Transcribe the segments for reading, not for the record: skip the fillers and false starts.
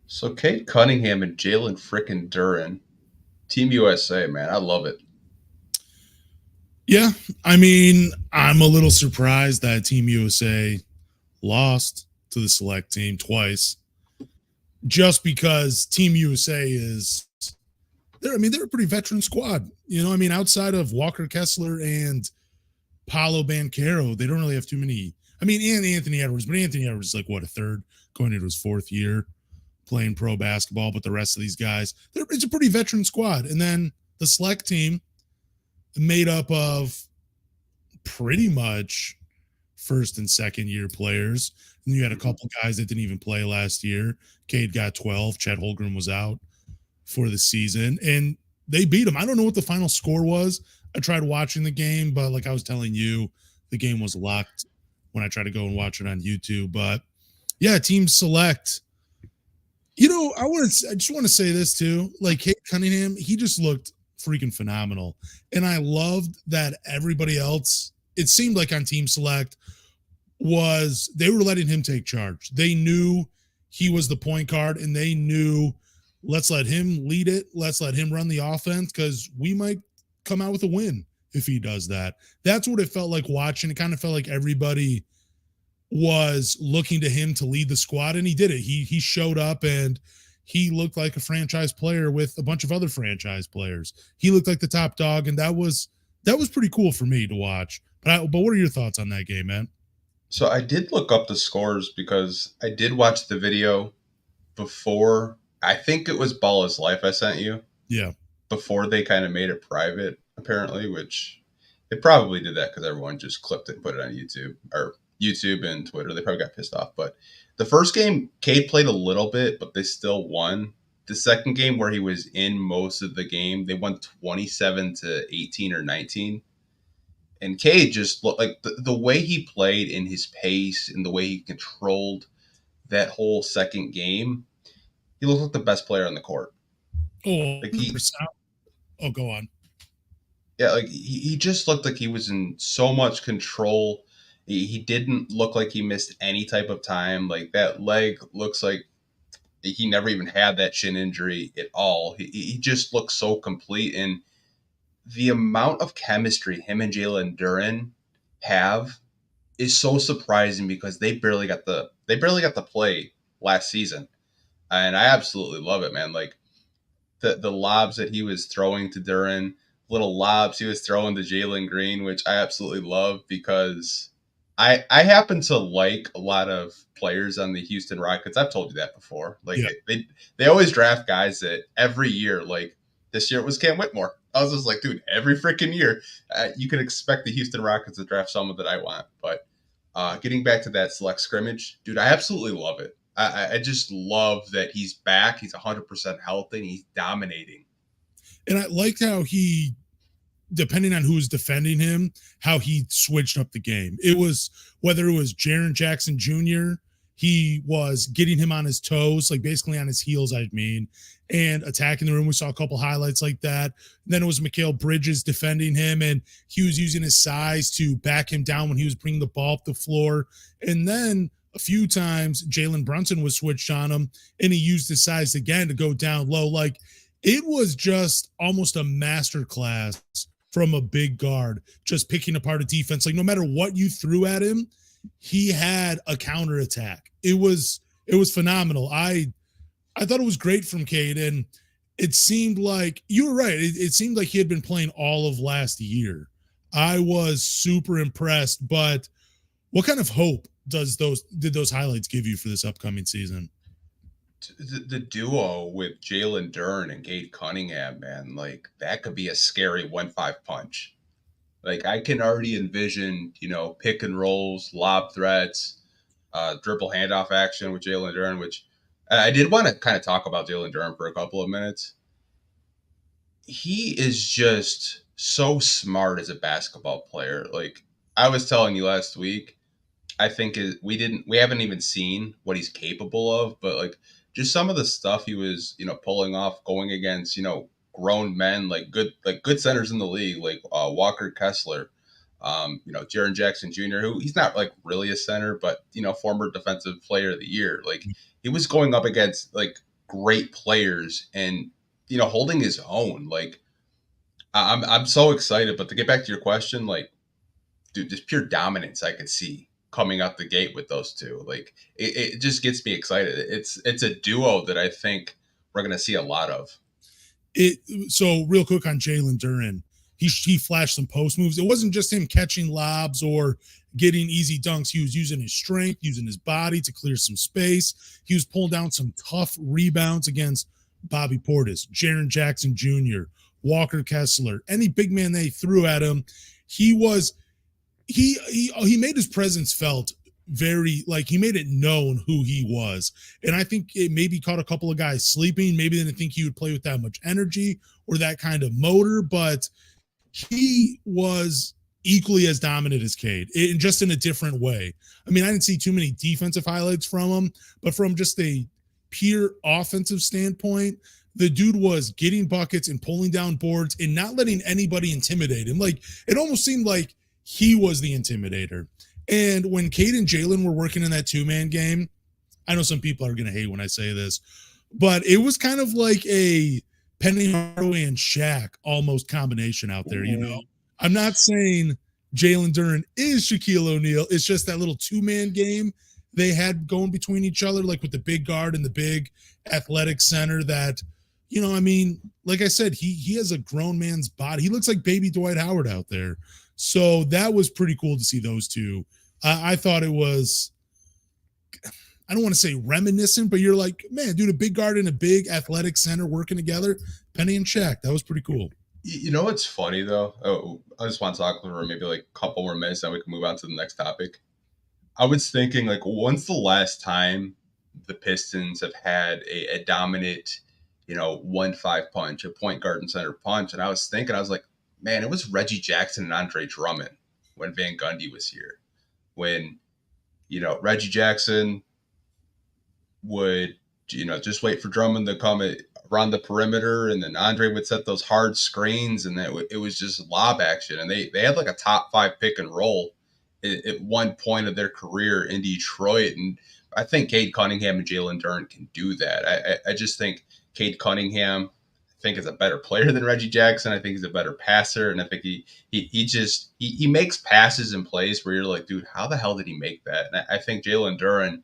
So Cade Cunningham and Jalen frickin' Duren, Team USA, man, I love it. Yeah, I mean, I'm a little surprised that Team USA lost to the select team twice, just because Team USA is they're a pretty veteran squad. Outside of Walker Kessler and Paolo Banchero, they don't really have too many. And Anthony Edwards, but Anthony Edwards is like what, a third, going into his fourth year playing pro basketball. But the rest of these guys, it's a pretty veteran squad. And then the select team, made up of pretty much first and second year players. And you had a couple guys that didn't even play last year. Cade got 12. Chet Holmgren was out for the season, and they beat them. I don't know what the final score was. I tried watching the game, but like I was telling you, the game was locked when I tried to go and watch it on YouTube. But yeah, Team Select. I just want to say this too. Like Cade Cunningham, he just looked freaking phenomenal. And I loved that everybody else, it seemed like on Team Select, they were letting him take charge. They knew he was the point guard, and they knew, let's let him lead it. Let's let him run the offense, because we might come out with a win if he does that. That's what it felt like watching. It kind of felt like everybody was looking to him to lead the squad, and he did it. He showed up, and he looked like a franchise player with a bunch of other franchise players. He looked like the top dog, and that was pretty cool for me to watch. But what are your thoughts on that game, man? So I did look up the scores because I did watch the video before. I think it was Ball is Life I sent you. Yeah. Before they kind of made it private, apparently, which they probably did that because everyone just clipped it and put it on YouTube and Twitter. They probably got pissed off. But the first game, Cade played a little bit, but they still won. The second game, where he was in most of the game, they won 27-18 or 19. And Cade just looked like the way he played, in his pace and the way he controlled that whole second game. He looked like the best player on the court. Oh, Like 100%. Oh, go on. Yeah, like he just looked like he was in so much control. He didn't look like he missed any type of time. Like, that leg looks like he never even had that shin injury at all. He just looks so complete, and the amount of chemistry him and Jalen Duren have is so surprising, because they barely got the play last season, and I absolutely love it, man. Like, the lobs that he was throwing to Duren, little lobs he was throwing to Jalen Green, which I absolutely love, because I happen to like a lot of players on the Houston Rockets. I've told you that before. Like, Yeah. they always draft guys that every year, like this year it was Cam Whitmore. I was just like, dude, every freaking year you can expect the Houston Rockets to draft someone that I want. But getting back to that select scrimmage, dude, I absolutely love it. I just love that he's back. He's 100% healthy, and he's dominating. And I liked how he, depending on who was defending him, how he switched up the game. It was, whether it was Jaren Jackson Jr., he was getting him on his toes, like basically on his heels, and attacking the room. We saw a couple highlights like that. Then it was Mikal Bridges defending him, and he was using his size to back him down when he was bringing the ball up the floor. And then a few times Jalen Brunson was switched on him, and he used his size again to go down low. Like, it was just almost a master class from a big guard, just picking apart a defense. Like, no matter what you threw at him, he had a counterattack. It was phenomenal. I thought it was great from Cade, and it seemed like, you were right. It seemed like he had been playing all of last year. I was super impressed, but what kind of hope did those highlights give you for this upcoming season? The duo with Jalen Duren and Cade Cunningham, man, like, that could be a scary 1-5 punch. Like, I can already envision, pick and rolls, lob threats, dribble handoff action with Jalen Duren, which I did want to kind of talk about Jalen Duren for a couple of minutes. He is just so smart as a basketball player. Like, I was telling you last week, I think we haven't even seen what he's capable of, but like, just some of the stuff he was, pulling off, going against, grown men, like good centers in the league, like Walker Kessler, Jaren Jackson Jr., who he's not like really a center, but former defensive player of the year. Like, he was going up against like great players and, holding his own. Like, I'm so excited. But to get back to your question, like, dude, just pure dominance I could see coming out the gate with those two. Like, it just gets me excited. It's a duo that I think we're gonna see a lot of. So real quick on Jalen Duren, he flashed some post moves. It wasn't just him catching lobs or getting easy dunks. He was using his strength, using his body to clear some space. He was pulling down some tough rebounds against Bobby Portis, Jaren Jackson Jr., Walker Kessler, any big man they threw at him. He was he made his presence felt very, like, he made it known who he was. And I think it maybe caught a couple of guys sleeping. Maybe they didn't think he would play with that much energy or that kind of motor, but he was equally as dominant as Cade, just in a different way. I mean, I didn't see too many defensive highlights from him, but from just a pure offensive standpoint, the dude was getting buckets and pulling down boards and not letting anybody intimidate him. Like, it almost seemed like he was the intimidator. And when Cade and Jalen were working in that two-man game, I know some people are going to hate when I say this, but it was kind of like a Penny Hardaway and Shaq almost combination out there, you know? I'm not saying Jalen Duren is Shaquille O'Neal. It's just that little two-man game they had going between each other, like with the big guard and the big athletic center that, I mean, like I said, he has a grown man's body. He looks like baby Dwight Howard out there. So that was pretty cool to see those two. I thought it was, I don't want to say reminiscent, but you're like, man, dude, a big guard and a big athletic center working together, Penny and Shaq. That was pretty cool. You know what's funny, though? Oh, I just want to talk for maybe like a couple more minutes, then we can move on to the next topic. I was thinking, like, when's the last time the Pistons have had a dominant, 1-5 punch, a point guard and center punch? And I was like, man, it was Reggie Jackson and Andre Drummond when Van Gundy was here. When, Reggie Jackson would, just wait for Drummond to come around the perimeter, and then Andre would set those hard screens, and it was just lob action. And they had like a top 5 pick and roll at one point of their career in Detroit. And I think Cade Cunningham and Jalen Duren can do that. I just think Cade Cunningham, I think, is a better player than Reggie Jackson. I think he's a better passer, and I think he makes passes and plays where you're like, dude, how the hell did he make that? And I think Jalen Duren,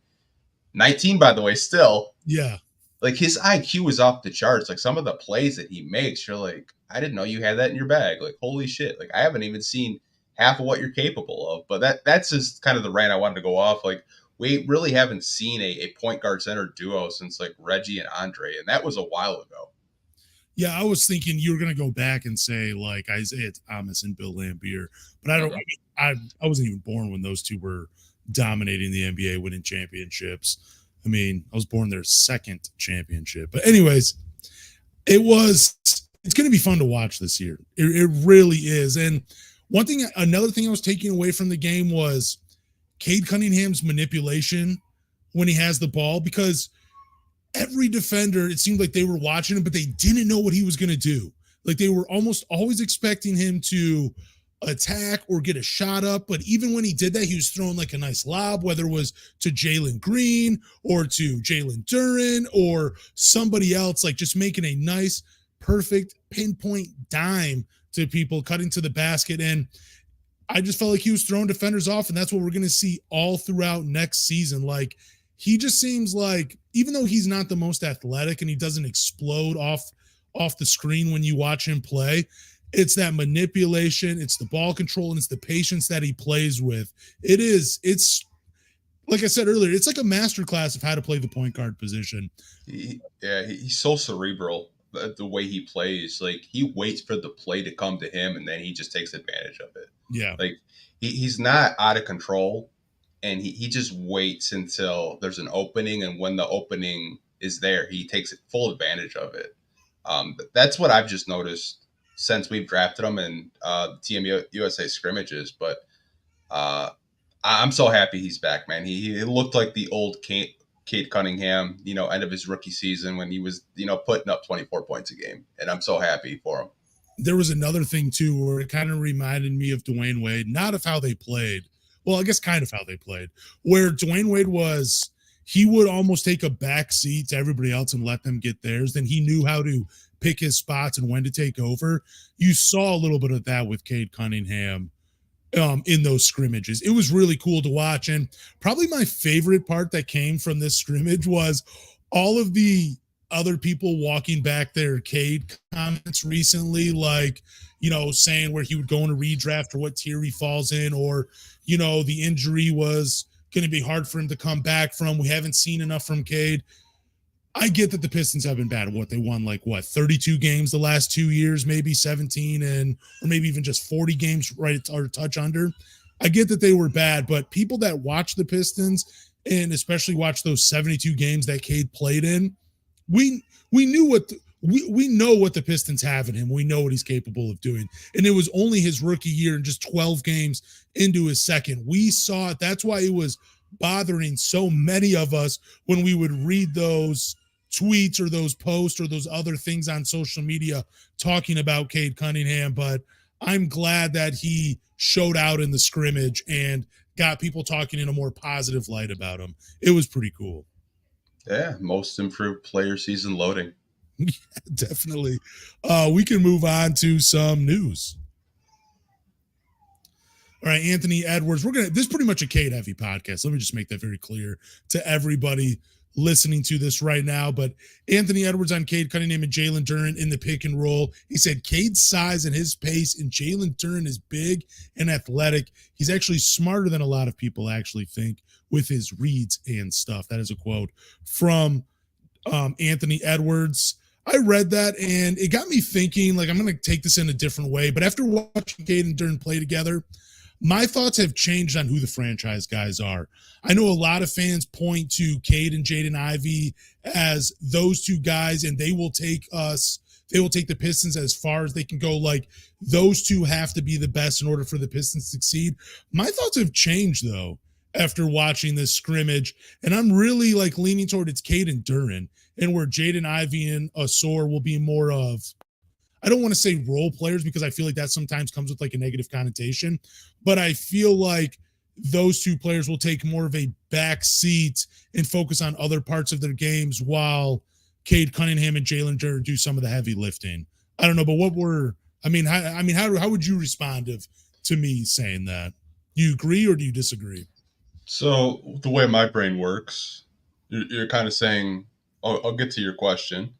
19 by the way, still, yeah, like, his IQ is off the charts. Like, some of the plays that he makes, you're like, I didn't know you had that in your bag. Like, holy shit! Like, I haven't even seen half of what you're capable of. But that's just kind of the rant I wanted to go off. Like, we really haven't seen a point guard center duo since like Reggie and Andre, and that was a while ago. Yeah, I was thinking you were going to go back and say like Isaiah Thomas and Bill Laimbeer, but I don't. Okay. I wasn't even born when those two were dominating the NBA, winning championships. I mean, I was born their second championship. But anyways, it's going to be fun to watch this year. It really is. And another thing I was taking away from the game was Cade Cunningham's manipulation when he has the ball, because every defender, it seemed like they were watching him, but they didn't know what he was going to do. Like, they were almost always expecting him to attack or get a shot up. But even when he did that, he was throwing like a nice lob, whether it was to Jalen Green or to Jalen Duren or somebody else, like just making a nice, perfect pinpoint dime to people cutting to the basket. And I just felt like he was throwing defenders off, and that's what we're going to see all throughout next season. Like, he just seems like, even though he's not the most athletic and he doesn't explode off the screen when you watch him play, it's that manipulation, it's the ball control, and it's the patience that he plays with. It's like I said earlier, it's like a masterclass of how to play the point guard position. He's so cerebral, the way he plays. Like, he waits for the play to come to him, and then he just takes advantage of it. Yeah. Like, he's not out of control, and he just waits until there's an opening, and when the opening is there, he takes full advantage of it. That's what I've just noticed since we've drafted him in Team USA scrimmages. But I'm so happy he's back, man. He looked like the old Cade Cunningham, end of his rookie season when he was, putting up 24 points a game. And I'm so happy for him. There was another thing, too, where it kind of reminded me of Dwayne Wade, not of how they played. Well, I guess kind of how they played, where Dwayne Wade he would almost take a back seat to everybody else and let them get theirs. Then he knew how to pick his spots and when to take over. You saw a little bit of that with Cade Cunningham in those scrimmages. It was really cool to watch. And probably my favorite part that came from this scrimmage was all of the other people walking back their Cade comments recently, like, saying where he would go in a redraft or what tier he falls in, or, the injury was going to be hard for him to come back from. We haven't seen enough from Cade. I get that the Pistons have been bad. They won 32 games the last 2 years, maybe 17 or maybe even just 40 games right or touch under. I get that they were bad, but people that watch the Pistons and especially watch those 72 games that Cade played in, we knew we know what the Pistons have in him. We know what he's capable of doing. And it was only his rookie year and just 12 games into his second. We saw it. That's why it was bothering so many of us when we would read those tweets or those posts or those other things on social media talking about Cade Cunningham. But I'm glad that he showed out in the scrimmage and got people talking in a more positive light about him. It was pretty cool. Yeah, most improved player season loading. Yeah, definitely. We can move on to some news. All right, Anthony Edwards. This is pretty much a Cade heavy podcast. Let me just make that very clear to everybody listening to this right now. But Anthony Edwards on Cade Cunningham and Jalen Duren in the pick and roll. He said Cade's size and his pace, and Jalen Duren is big and athletic. He's actually smarter than a lot of people actually think with his reads and stuff. That is a quote from Anthony Edwards. I read that and it got me thinking, I'm going to take this in a different way. But after watching Cade and Duren play together, my thoughts have changed on who the franchise guys are. I know a lot of fans point to Cade and Jaden Ivey as those two guys, and they will take the Pistons as far as they can go. Those two have to be the best in order for the Pistons to succeed. My thoughts have changed, though, after watching this scrimmage, and I'm really leaning toward it's Cade and Duren, and where Jaden Ivey and Asor will be more of, I don't want to say role players because I feel like that sometimes comes with a negative connotation, but I feel like those two players will take more of a back seat and focus on other parts of their games while Cade Cunningham and Jalen Duren do some of the heavy lifting. I don't know, but how would you respond to me saying that? Do you agree or do you disagree? So the way my brain works, you're kind of saying, I'll get to your question,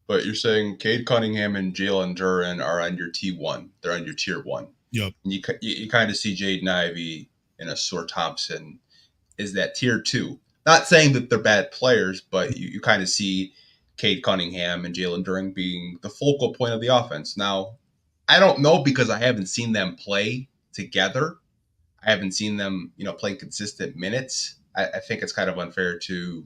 but you're saying Cade Cunningham and Jalen Duren are on your T1. They're on your tier 1. Yep. And you kind of see Jaden Ivey and Asor Thompson is that tier 2. Not saying that they're bad players, but you kind of see Cade Cunningham and Jalen Duren being the focal point of the offense. Now, I don't know because I haven't seen them play together. I haven't seen them, playing consistent minutes. I think it's kind of unfair to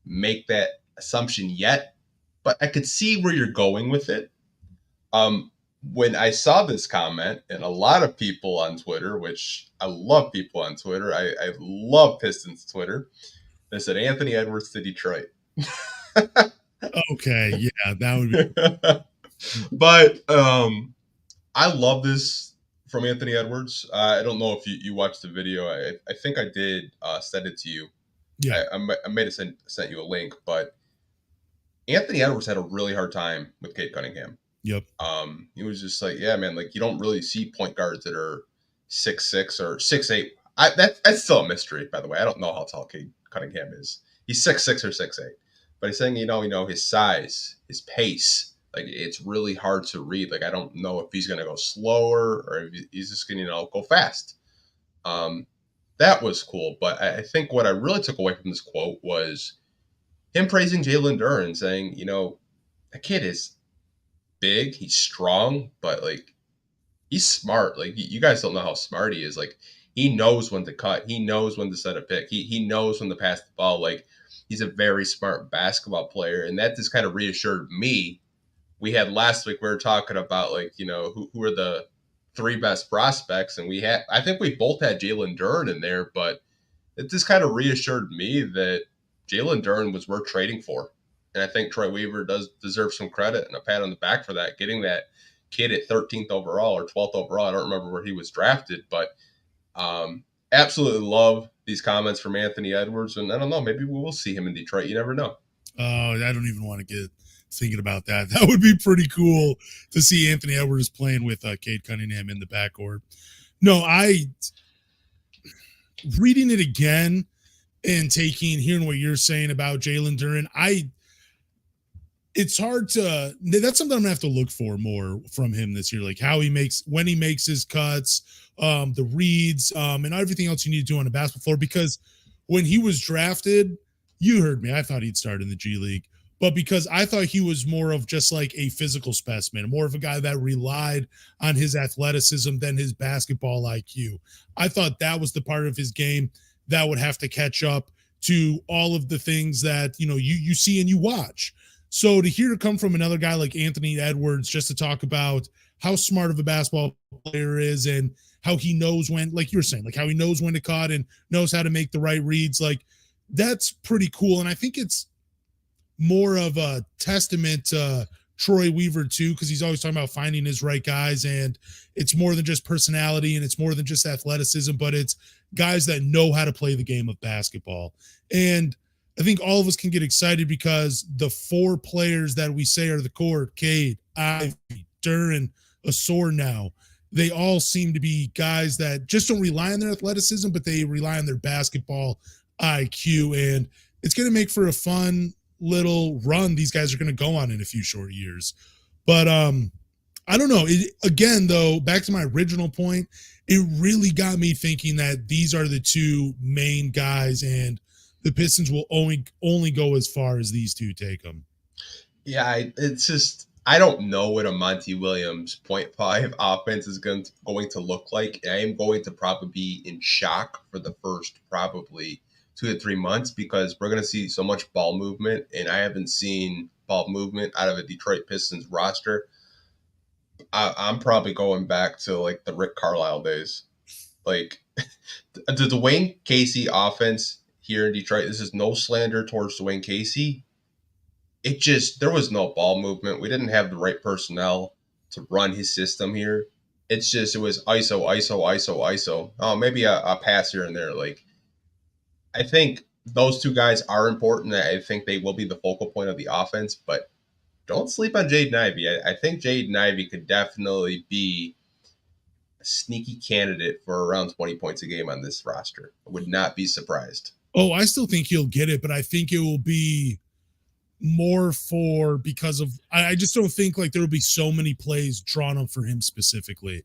make that assumption yet, but I could see where you're going with it. When I saw this comment, and a lot of people on Twitter, which I love people on Twitter, I love Pistons Twitter, they said Anthony Edwards to Detroit. Okay, yeah, that would be. But I love this from Anthony Edwards. I don't know if you watched the video. I think I did send it to you. Yeah, I may have sent you a link, but Anthony Edwards had a really hard time with Cade Cunningham. Yep. He was just yeah, man, you don't really see point guards that are 6'6" or 6'8". That's still a mystery, by the way. I don't know how tall Cade Cunningham is. He's 6'6" or 6'8", but he's saying, his size, his pace, it's really hard to read. I don't know if he's going to go slower or if he's just going to, go fast. That was cool. But I think what I really took away from this quote was him praising Jalen Duren, saying, that kid is big, he's strong, but he's smart. You guys don't know how smart he is. He knows when to cut, he knows when to set a pick, he knows when to pass the ball. He's a very smart basketball player, and that just kind of reassured me. We had last week, we were talking about who are the 3 best prospects, and I think we both had Jalen Duren in there, but it just kind of reassured me that Jalen Duren was worth trading for. And I think Troy Weaver does deserve some credit and a pat on the back for that, getting that kid at 13th overall or 12th overall. I don't remember where he was drafted, but absolutely love these comments from Anthony Edwards, and I don't know, maybe we will see him in Detroit. You never know. Oh, I don't even want to get thinking about that. That would be pretty cool to see Anthony Edwards playing with Cade Cunningham in the backcourt. No, I reading it again and hearing what you're saying about Jalen Duren, it's hard to, that's something I'm gonna have to look for more from him this year, like when he makes his cuts, the reads, and everything else you need to do on the basketball floor. Because when he was drafted, you heard me, I thought he'd start in the G League, but because I thought he was more of just like a physical specimen, more of a guy that relied on his athleticism than his basketball IQ. I thought that was the part of his game that would have to catch up to all of the things that, you see and you watch. So to hear it come from another guy like Anthony Edwards, just to talk about how smart of a basketball player is and how he knows when, like you were saying, like how he knows when to cut and knows how to make the right reads, like that's pretty cool. And I think it's more of a testament to Troy Weaver too, because he's always talking about finding his right guys, and it's more than just personality and it's more than just athleticism, but it's guys that know how to play the game of basketball. And I think all of us can get excited because the four players that we say are the core, Cade, Ivy, Duren, Asor now, they all seem to be guys that just don't rely on their athleticism, but they rely on their basketball IQ. And it's going to make for a fun little run these guys are going to go on in a few short years. But I don't know. Again, though, back to my original point, it really got me thinking that these are the two main guys, and the Pistons will only go as far as these two take them. Yeah, it's just, I don't know what a Monty Williams 0.5 offense is going to look like. I am going to probably be in shock for the first probably 2 to 3 months, because we're going to see so much ball movement, and I haven't seen ball movement out of a Detroit Pistons roster. I'm probably going back to like the Rick Carlisle days. Like the Dwayne Casey offense here in Detroit, this is no slander towards Dwayne Casey. There was no ball movement. We didn't have the right personnel to run his system here. It was ISO, ISO, ISO, ISO. Oh, maybe a pass here and there. Like, I think those two guys are important. I think they will be the focal point of the offense, but don't sleep on Jaden Ivey. I think Jaden Ivey could definitely be a sneaky candidate for around 20 points a game on this roster. I would not be surprised. Oh, I still think he'll get it, but I think it will be more I just don't think like there will be so many plays drawn up for him specifically.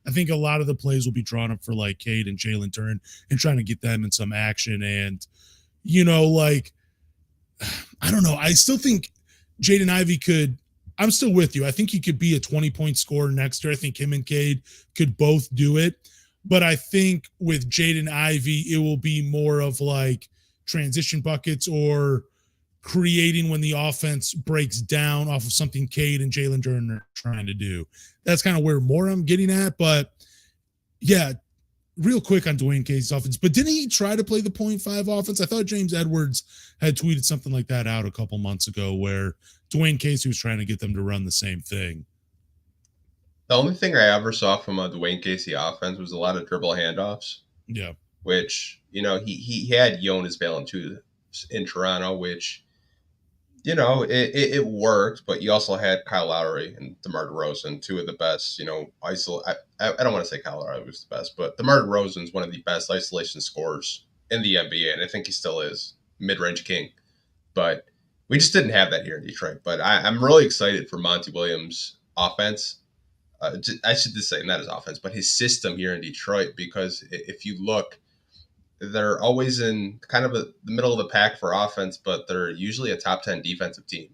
I think a lot of the plays will be drawn up for like Cade and Jalen Duren and trying to get them in some action. And, like, I don't know. I still think Jaden Ivey I'm still with you. I think he could be a 20-point scorer next year. I think him and Cade could both do it. But I think with Jaden Ivey, it will be more of like transition buckets or creating when the offense breaks down off of something Cade and Jalen Duren are trying to do. That's kind of where more I'm getting at. But yeah, real quick on Dwayne Casey's offense. But didn't he try to play the 0.5 offense? I thought James Edwards had tweeted something like that out a couple months ago where Dwayne Casey was trying to get them to run the same thing. The only thing I ever saw from a Dwayne Casey offense was a lot of dribble handoffs. Yeah. Which, he had Jonas Valanciunas in Toronto, which, it worked, but you also had Kyle Lowry and DeMar DeRozan, two of the best, I don't want to say Kyle Lowry was the best, but DeMar DeRozan is one of the best isolation scorers in the NBA, and I think he still is mid-range king. But we just didn't have that here in Detroit. But I'm really excited for Monty Williams' offense. I should just say not his offense, but his system here in Detroit, because if you look, they're always in kind of the middle of the pack for offense, but they're usually a top 10 defensive team.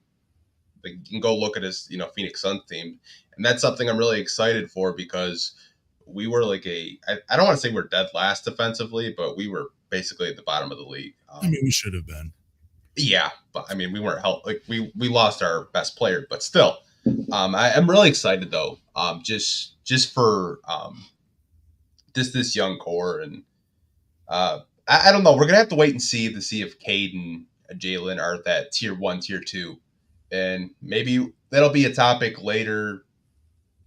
Like, you can go look at his, Phoenix Suns team, and that's something I'm really excited for, because we were like I don't want to say we're dead last defensively, but we were basically at the bottom of the league. We should have been. Yeah, but we weren't helped. Like we lost our best player, but still, I'm really excited though. Just for this young core, and I don't know. We're gonna have to wait and see if Cade and Jalen are at that tier 1, tier 2, and maybe that'll be a topic later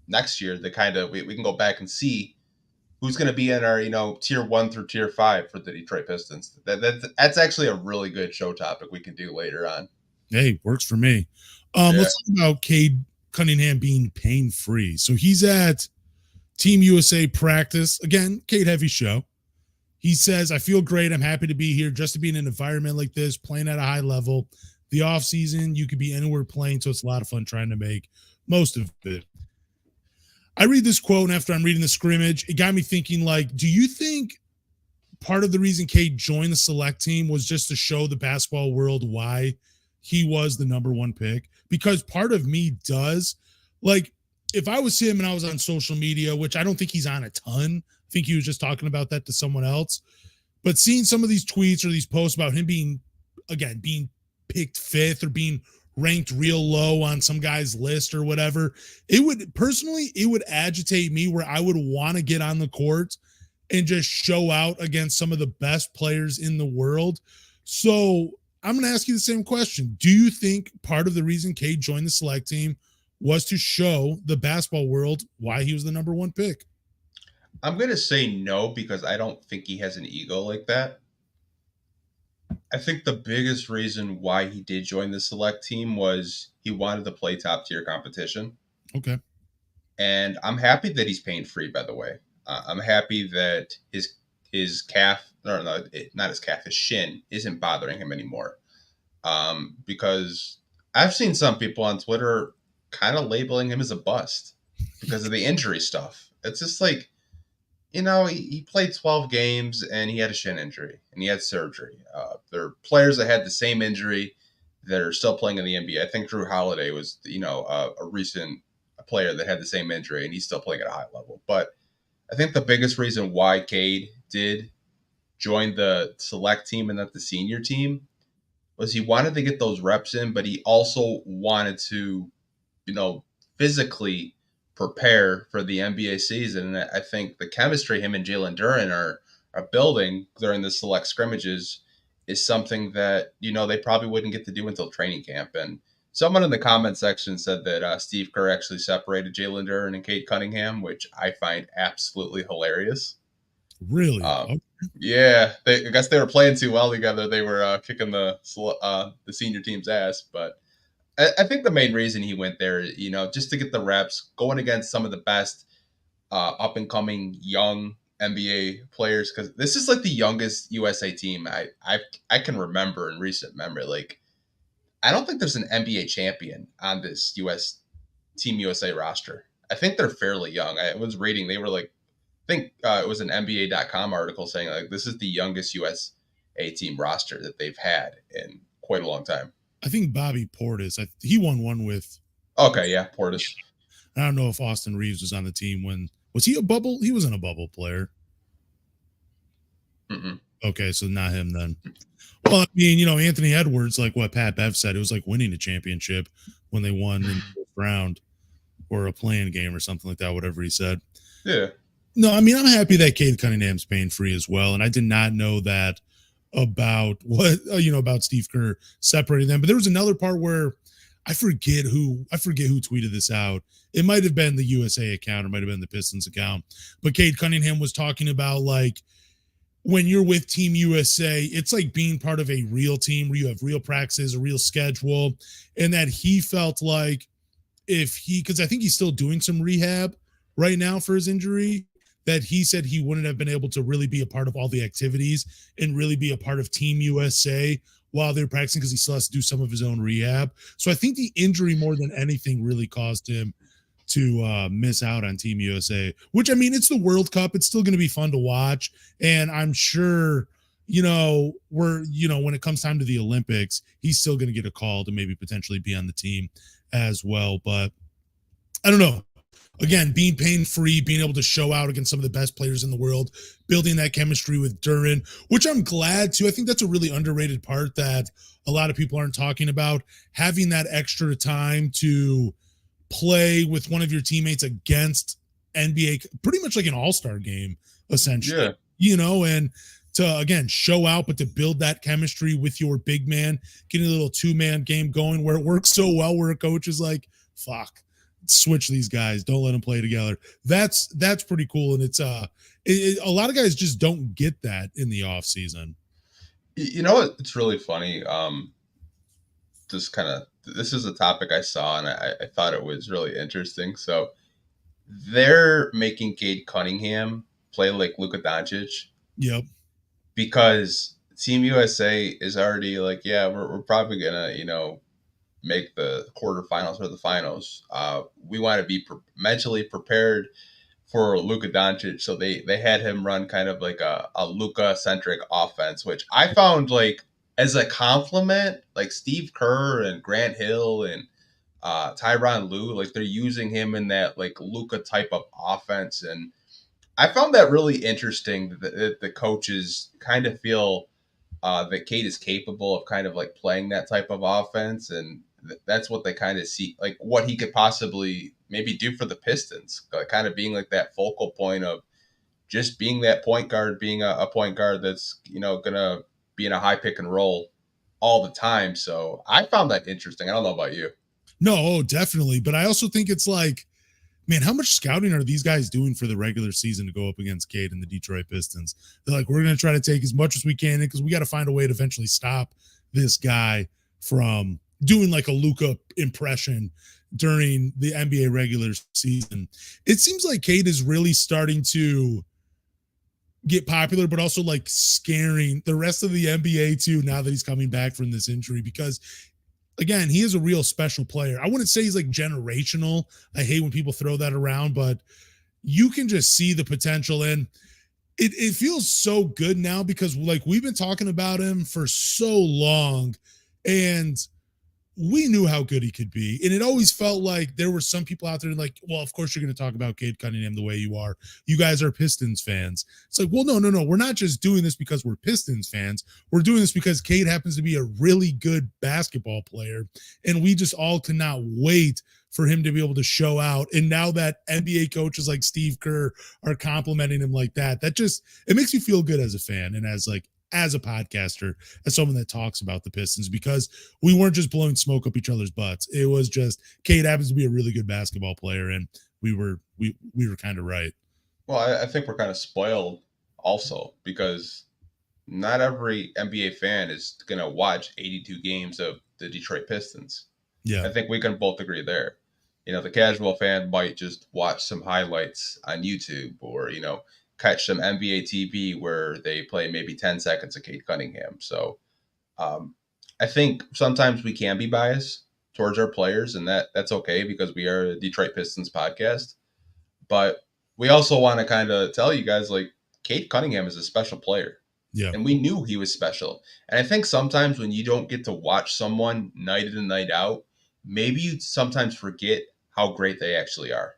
next year. That kind of we can go back and see who's going to be in our, tier 1 through tier 5 for the Detroit Pistons. That's actually a really good show topic we can do later on. Hey, works for me. Yeah. Let's talk about Cade Cunningham being pain-free. So he's at Team USA practice. Again, Cade heavy show. He says, I feel great. I'm happy to be here just to be in an environment like this, playing at a high level. The off season, you could be anywhere playing, so it's a lot of fun trying to make most of it. I read this quote, and after I'm reading the scrimmage, it got me thinking, like, do you think part of the reason Cade joined the select team was just to show the basketball world why he was the number one pick? Because part of me does, like, if I was him and I was on social media, which I don't think he's on a ton, I think he was just talking about that to someone else, but seeing some of these tweets or these posts about him being picked fifth or being ranked real low on some guy's list or whatever, it would agitate me, where I would want to get on the court and just show out against some of the best players in the world. So I'm going to ask you the same question. Do you think part of the reason Cade joined the select team was to show the basketball world why he was the number one pick? I'm going to say no, because I don't think he has an ego like that. I think the biggest reason why he did join the select team was he wanted to play top tier competition. Okay. And I'm happy that he's pain free, by the way. I'm happy that his calf, or no, not his calf, his shin isn't bothering him anymore. Because I've seen some people on Twitter kind of labeling him as a bust because of the injury stuff. It's just like, he played 12 games and he had a shin injury and he had surgery. There are players that had the same injury that are still playing in the NBA. I think Drew Holiday was, a recent player that had the same injury and he's still playing at a high level. But I think the biggest reason why Cade did join the select team and not the senior team was he wanted to get those reps in, but he also wanted to, physically prepare for the NBA season. And I think the chemistry him and Jalen Duren are building during the select scrimmages is something that, they probably wouldn't get to do until training camp. And someone in the comment section said that Steve Kerr actually separated Jalen Duren and Cade Cunningham, which I find absolutely hilarious. Really? Yeah, I guess they were playing too well together. They were kicking the senior team's ass. But I think the main reason he went there, just to get the reps, going against some of the best up-and-coming young NBA players, because this is like the youngest USA team I can remember in recent memory. Like, I don't think there's an NBA champion on this Team USA roster. I think they're fairly young. I was reading, they were like, I think it was an NBA.com article saying, like, this is the youngest USA team roster that they've had in quite a long time. I think Bobby Portis, he won one with. Okay, yeah, Portis. I don't know if Austin Reeves was on the team when. Was he a bubble? He wasn't a bubble player. Mm-mm. Okay, so not him then. Well, I mean, Anthony Edwards, like what Pat Bev said, it was like winning a championship when they won in the first round or a play-in game or something like that, whatever he said. Yeah. No, I mean, I'm happy that Cade Cunningham's pain-free as well, and I did not know that about about Steve Kerr separating them. But there was another part where I forget who tweeted this out. It might have been the USA account, or might have been the Pistons account. But Cade Cunningham was talking about, like, when you're with Team USA, it's like being part of a real team where you have real practices, a real schedule, and that he felt like because I think he's still doing some rehab right now for his injury, that he said he wouldn't have been able to really be a part of all the activities and really be a part of Team USA while they're practicing, because he still has to do some of his own rehab. So I think the injury more than anything really caused him to miss out on Team USA, which, I mean, it's the World Cup. It's still going to be fun to watch. And I'm sure, when it comes time to the Olympics, he's still going to get a call to maybe potentially be on the team as well. But I don't know. Again, being pain-free, being able to show out against some of the best players in the world, building that chemistry with Duren, which I'm glad to. I think that's a really underrated part that a lot of people aren't talking about. Having that extra time to play with one of your teammates against NBA, pretty much like an all-star game, essentially. Yeah. And to, again, show out, but to build that chemistry with your big man, getting a little two-man game going where it works so well, where a coach is like, fuck, switch these guys, don't let them play together. That's pretty cool. And A lot of guys just don't get that in the off season. You know what? It's really funny. This is a topic I saw and I thought it was really interesting. So they're making Cade Cunningham play like Luka Doncic Yep. because Team USA is already like, yeah, we're probably gonna, make the quarterfinals or the finals. We want to be mentally prepared for Luka Doncic, so they had him run kind of like a Luka centric offense, which I found like as a compliment, like Steve Kerr and Grant Hill and Tyronn Lue, like they're using him in that like Luka type of offense, and I found that really interesting that the coaches kind of feel that Cade is capable of kind of like playing that type of offense, and that's what they kind of see, like what he could possibly maybe do for the Pistons, kind of being like that focal point of just being that point guard, being a point guard that's gonna be in a high pick and roll all the time. So I found that interesting. I don't know about you. No, definitely. But I also think it's like, man, how much scouting are these guys doing for the regular season to go up against Cade and the Detroit Pistons? They're like, we're going to try to take as much as we can because we got to find a way to eventually stop this guy from doing like a Luka impression during the NBA regular season. It seems like Cade is really starting to get popular, but also like scaring the rest of the NBA too now that he's coming back from this injury because again, he is a real special player. I wouldn't say he's like generational. I hate when people throw that around, but you can just see the potential. And it feels so good now because like we've been talking about him for so long and we knew how good he could be. And it always felt like there were some people out there like, well, of course you're going to talk about Cade Cunningham the way you are. You guys are Pistons fans. It's like, well, no. We're not just doing this because we're Pistons fans. We're doing this because Cade happens to be a really good basketball player. And we just all cannot wait for him to be able to show out. And now that NBA coaches like Steve Kerr are complimenting him like that, it makes you feel good as a fan and as a podcaster, as someone that talks about the Pistons, because we weren't just blowing smoke up each other's butts. It was just Cade happens to be a really good basketball player, and we were kind of right. Well, I think we're kind of spoiled also because not every NBA fan is going to watch 82 games of the Detroit Pistons. Yeah. I think we can both agree there. The casual fan might just watch some highlights on YouTube or, catch some NBA TV where they play maybe 10 seconds of Cade Cunningham. So I think sometimes we can be biased towards our players, and that's okay because we are a Detroit Pistons podcast. But we also want to kind of tell you guys, like, Cade Cunningham is a special player. Yeah. And we knew he was special. And I think sometimes when you don't get to watch someone night in and night out, maybe you sometimes forget how great they actually are.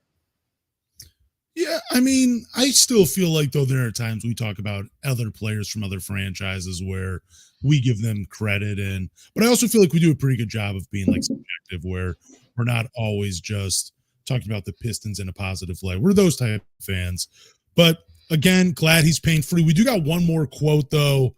Yeah, I mean, I still feel like though there are times we talk about other players from other franchises where we give them credit but I also feel like we do a pretty good job of being like subjective where we're not always just talking about the Pistons in a positive light. We're those type of fans. But again, glad he's pain free. We do got one more quote though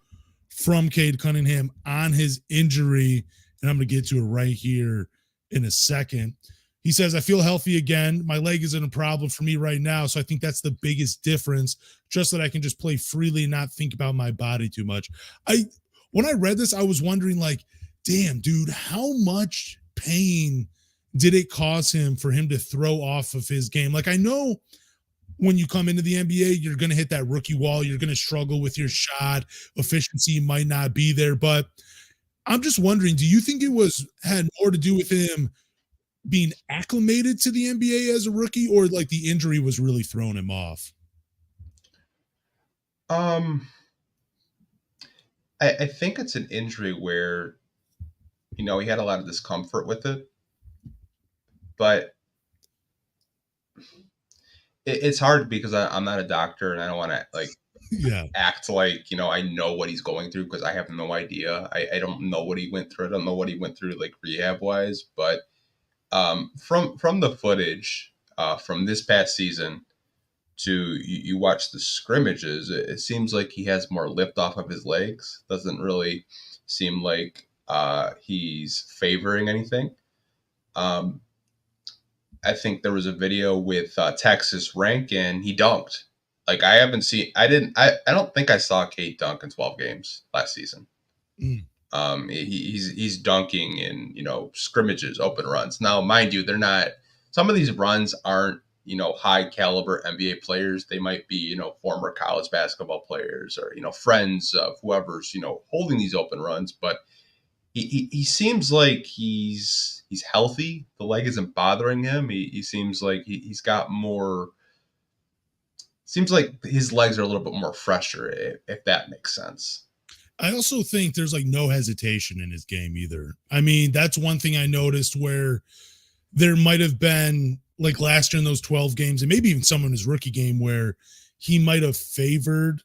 from Cade Cunningham on his injury, and I'm going to get to it right here in a second. He says, I feel healthy again. My leg isn't a problem for me right now. So I think that's the biggest difference, just that I can just play freely and not think about my body too much. When I read this, I was wondering like, damn, dude, how much pain did it cause him for him to throw off of his game? Like, I know when you come into the NBA, you're going to hit that rookie wall. You're going to struggle with your shot. Efficiency might not be there. But I'm just wondering, do you think it had more to do with him being acclimated to the NBA as a rookie, or like the injury was really throwing him off? I think it's an injury where, he had a lot of discomfort with it, but it's hard because I'm not a doctor and I don't want to like act like, I know what he's going through because I have no idea. I don't know what he went through. I don't know what he went through like rehab wise, but from the footage from this past season to you watch the scrimmages, it seems like he has more lift off of his legs. Doesn't really seem like he's favoring anything. I think there was a video with Texas Rank and he dunked. Like I don't think I saw Cade dunk in 12 games last season. Mm. He's dunking in, scrimmages, open runs. Now, mind you, they're not. Some of these runs aren't, high caliber NBA players. They might be, former college basketball players or, friends of whoever's, holding these open runs. But he seems like he's healthy. The leg isn't bothering him. He seems like he's got more. Seems like his legs are a little bit more fresher, if that makes sense. I also think there's like no hesitation in his game either. I mean, that's one thing I noticed where there might have been like last year in those 12 games, and maybe even some in his rookie game, where he might have favored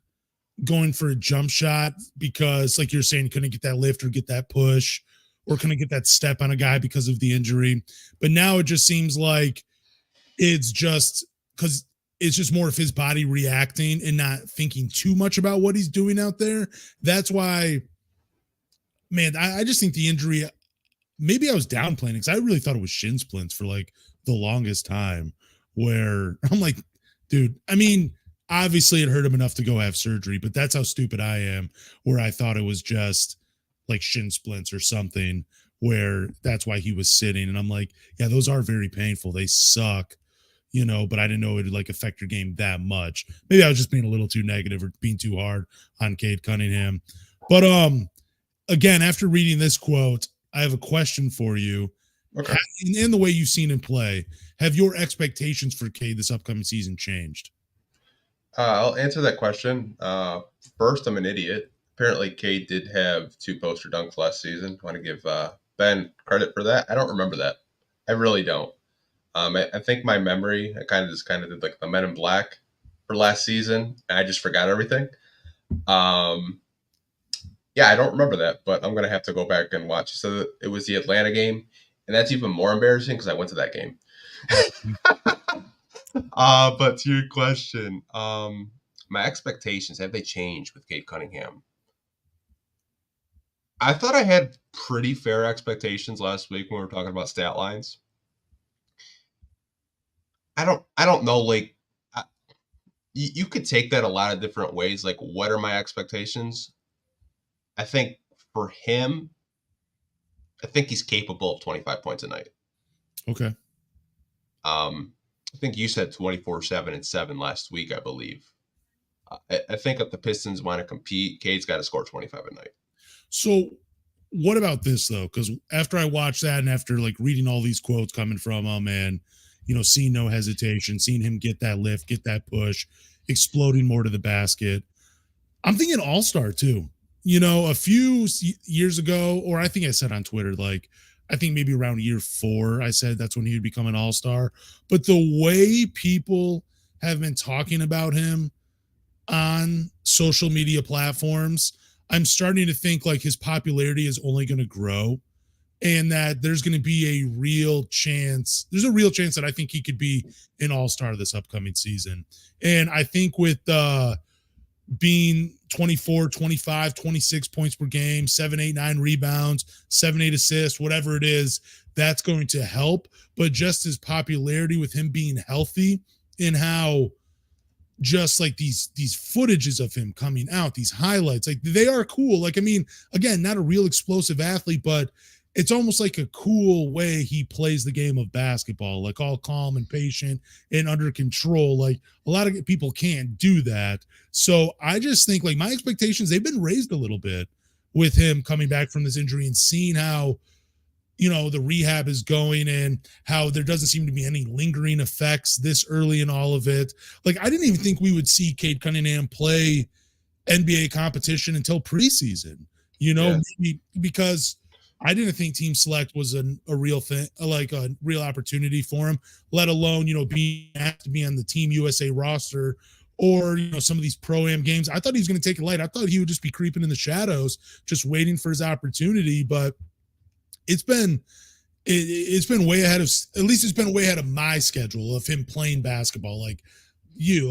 going for a jump shot because, like you're saying, couldn't get that lift or get that push or couldn't get that step on a guy because of the injury. But now it just seems like it's just because it's just more of his body reacting and not thinking too much about what he's doing out there. That's why, man, I just think the injury, maybe I was downplaying it because I really thought it was shin splints for like the longest time, where I'm like, dude, I mean, obviously it hurt him enough to go have surgery, but that's how stupid I am, where I thought it was just like shin splints or something, where that's why he was sitting. And I'm like, yeah, those are very painful. They suck, but I didn't know it would like affect your game that much. Maybe I was just being a little too negative or being too hard on Cade Cunningham. But again, after reading this quote, I have a question for you. Okay. In the way you've seen him play, have your expectations for Cade this upcoming season changed? I'll answer that question. First, I'm an idiot. Apparently, Cade did have 2 poster dunks last season. I want to give Ben credit for that. I don't remember that. I really don't. I think my memory, I kind of did like the Men in Black for last season, and I just forgot everything. Yeah, I don't remember that, but I'm gonna have to go back and watch. So it was the Atlanta game, and that's even more embarrassing because I went to that game. But to your question, my expectations, have they changed with Cade Cunningham? I thought I had pretty fair expectations last week when we were talking about stat lines. I don't know. Like, you could take that a lot of different ways. Like, what are my expectations? I think for him, I think he's capable of 25 points a night. Okay. I think you said 24, 7, and 7 last week, I believe. I think if the Pistons want to compete, Cade's got to score 25 a night. So what about this though? Because after I watched that and after like reading all these quotes coming from him and, seeing no hesitation, seeing him get that lift, get that push, exploding more to the basket, I'm thinking all-star too. A few years ago, or I think I said on Twitter, like, I think maybe around year 4, I said that's when he would become an all-star. But the way people have been talking about him on social media platforms, I'm starting to think like his popularity is only going to grow and that there's going to be a real chance. There's a real chance that I think he could be an all-star this upcoming season. And I think with being 24, 25, 26 points per game, 7, 8, 9 rebounds, 7, 8 assists, whatever it is, that's going to help. But just his popularity with him being healthy and how just like these footages of him coming out, these highlights, like they are cool. Like, I mean, again, not a real explosive athlete, but it's almost like a cool way he plays the game of basketball, like all calm and patient and under control. Like a lot of people can't do that. So I just think like my expectations, they've been raised a little bit with him coming back from this injury and seeing how, the rehab is going and how there doesn't seem to be any lingering effects this early in all of it. Like I didn't even think we would see Cade Cunningham play NBA competition until preseason, maybe because I didn't think team select was a real thing, like a real opportunity for him, let alone, being asked to be on the Team USA roster or, some of these pro-am games. I thought he was going to take it light. I thought he would just be creeping in the shadows, just waiting for his opportunity. But it's been way ahead of, at least it's been way ahead of my schedule of him playing basketball. Like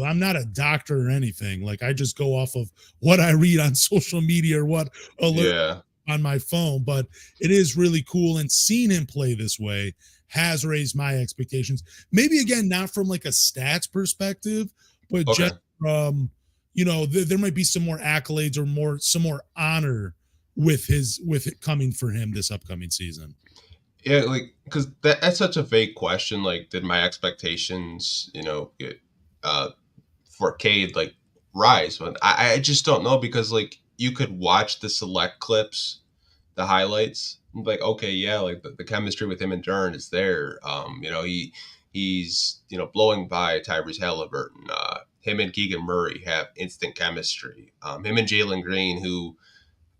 I'm not a doctor or anything. Like I just go off of what I read on social media or what alert on my phone, but it is really cool. And seeing him play this way has raised my expectations. Maybe again, not from like a stats perspective, but just from, there might be some more accolades or some more honor with it coming for him this upcoming season. Yeah, like because that's such a vague question. Like, did my expectations, for Cade like rise? But I just don't know because like you could watch the select clips, the highlights, and be like, okay, yeah, like the chemistry with him and Duren is there. He's blowing by Tyrese Halliburton. Him and Keegan Murray have instant chemistry. Him and Jalen Green, who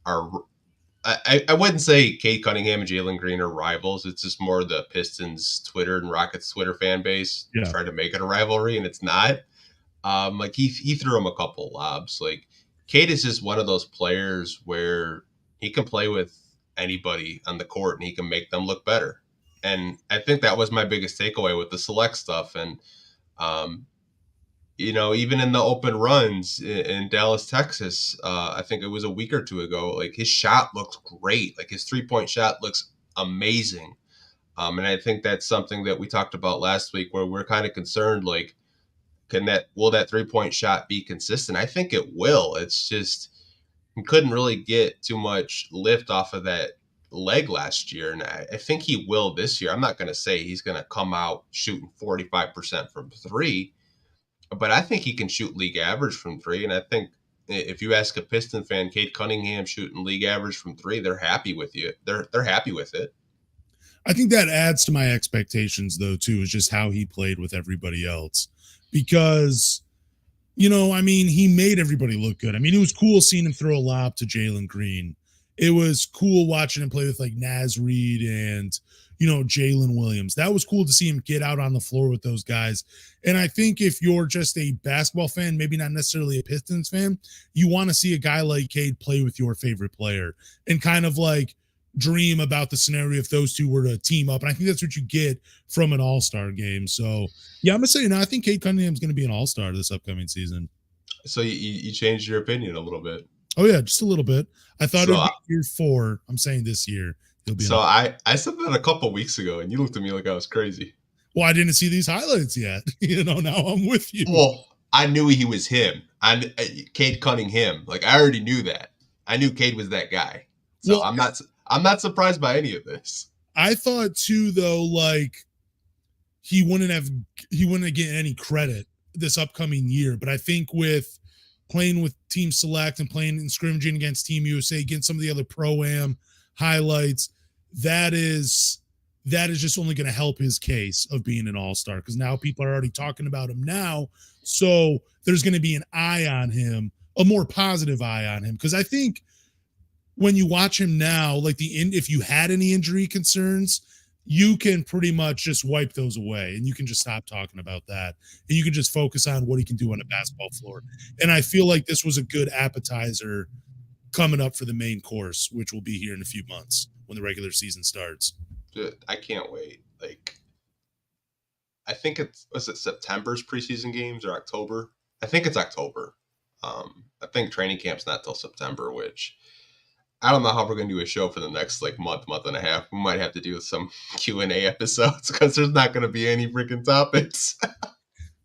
are I wouldn't say Cade Cunningham and Jalen Green are rivals. It's just more the Pistons Twitter and Rockets Twitter fan base trying to make it a rivalry, and it's not. Like he threw him a couple lobs. Like Cade is just one of those players where he can play with anybody on the court and he can make them look better. And I think that was my biggest takeaway with the select stuff. And even in the open runs in Dallas, Texas, I think it was a week or two ago, like his shot looked great. Like his 3-point shot looks amazing. And I think that's something that we talked about last week where we're kind of concerned, like, will that 3-point shot be consistent? I think it will. It's just, he couldn't really get too much lift off of that leg last year. And I think he will this year. I'm not going to say he's going to come out shooting 45% from three, but I think he can shoot league average from three. And I think if you ask a Piston fan, Cade Cunningham shooting league average from three, they're happy with you. They're happy with it. I think that adds to my expectations, though, too, is just how he played with everybody else. Because, he made everybody look good. I mean, it was cool seeing him throw a lob to Jalen Green. It was cool watching him play with like Naz Reid and, Jalen Williams. That was cool to see him get out on the floor with those guys. And I think if you're just a basketball fan, maybe not necessarily a Pistons fan, you want to see a guy like Cade play with your favorite player and kind of like dream about the scenario if those two were to team up. And I think that's what you get from an all-star game. So yeah, I'm gonna say, I think Cade Cunningham is going to be an all-star this upcoming season. So you changed your opinion a little bit. Oh yeah, just a little bit. I thought it would be year 4. I'm saying this year he'll be. So I said that a couple weeks ago, and you looked at me like I was crazy. Well, I didn't see these highlights yet. Now I'm with you. Well, I knew he was him. Cade Cunningham. Like I already knew that. I knew Cade was that guy. So well, I'm not surprised by any of this. I thought too, though, like he wouldn't get any credit this upcoming year. But I think with playing with Team Select and playing and scrimmaging against Team USA, against some of the other Pro-Am highlights, that is just only going to help his case of being an all-star, because now people are already talking about him now. So there's going to be an eye on him, a more positive eye on him. Because I think when you watch him now, like if you had any injury concerns, you can pretty much just wipe those away and you can just stop talking about that. And you can just focus on what he can do on a basketball floor. And I feel like this was a good appetizer coming up for the main course, which will be here in a few months when the regular season starts. I can't wait. Like, I think was it September's preseason games or October? I think it's October. I think training camp's not till September, which I don't know how we're going to do a show for the next like month and a half. We might have to do some Q&A episodes because there's not going to be any freaking topics.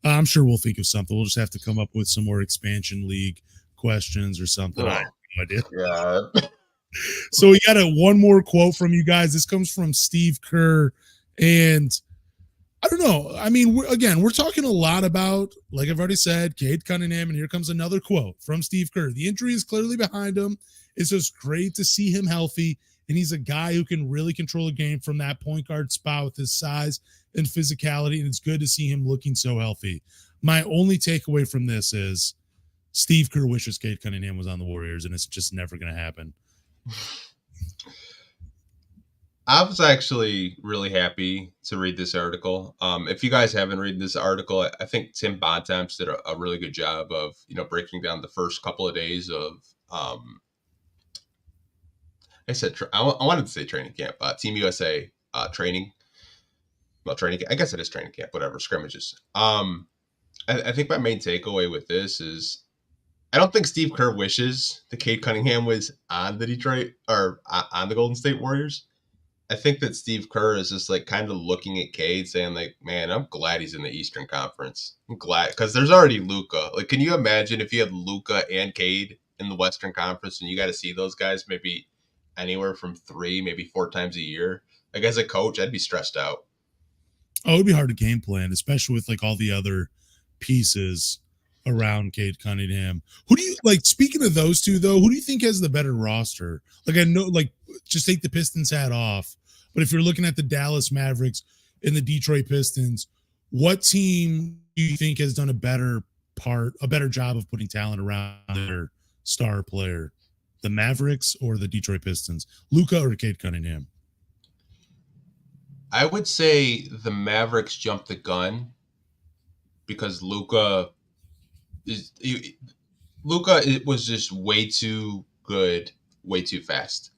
I'm sure we'll think of something. We'll just have to come up with some more expansion league questions or something. I have no idea. Yeah. So we got one more quote from you guys. This comes from Steve Kerr. And I don't know. I mean, we're talking a lot about, like I've already said, Cade Cunningham. And here comes another quote from Steve Kerr. The injury is clearly behind him. It's just great to see him healthy, and he's a guy who can really control a game from that point guard spot with his size and physicality, and it's good to see him looking so healthy. My only takeaway from this is Steve Kerr wishes Cade Cunningham was on the Warriors, and it's just never going to happen. I was actually really happy to read this article. If you guys haven't read this article, I think Tim Bontemps did a really good job of, breaking down the first couple of days of I wanted to say training camp, Team USA training. Well, training. I guess it is training camp. Whatever, scrimmages. I think my main takeaway with this is I don't think Steve Kerr wishes that Cade Cunningham was on the Detroit or on the Golden State Warriors. I think that Steve Kerr is just like kind of looking at Cade saying like, man, I'm glad he's in the Eastern Conference. I'm glad because there's already Luka. Like, can you imagine if you had Luka and Cade in the Western Conference and you got to see those guys maybe anywhere from 3, maybe 4 times a year? Like, as a coach, I'd be stressed out. Oh, it'd be hard to game plan, especially with like all the other pieces around Cade Cunningham. Who do you like? Speaking of those two, though, who do you think has the better roster? Like, I know, like, just take the Pistons hat off, but if you're looking at the Dallas Mavericks and the Detroit Pistons, what team do you think has done a better job of putting talent around their star player? The Mavericks or the Detroit Pistons? Luka or Cade Cunningham? I would say the Mavericks jumped the gun because is Luka it was just way too good, way too fast.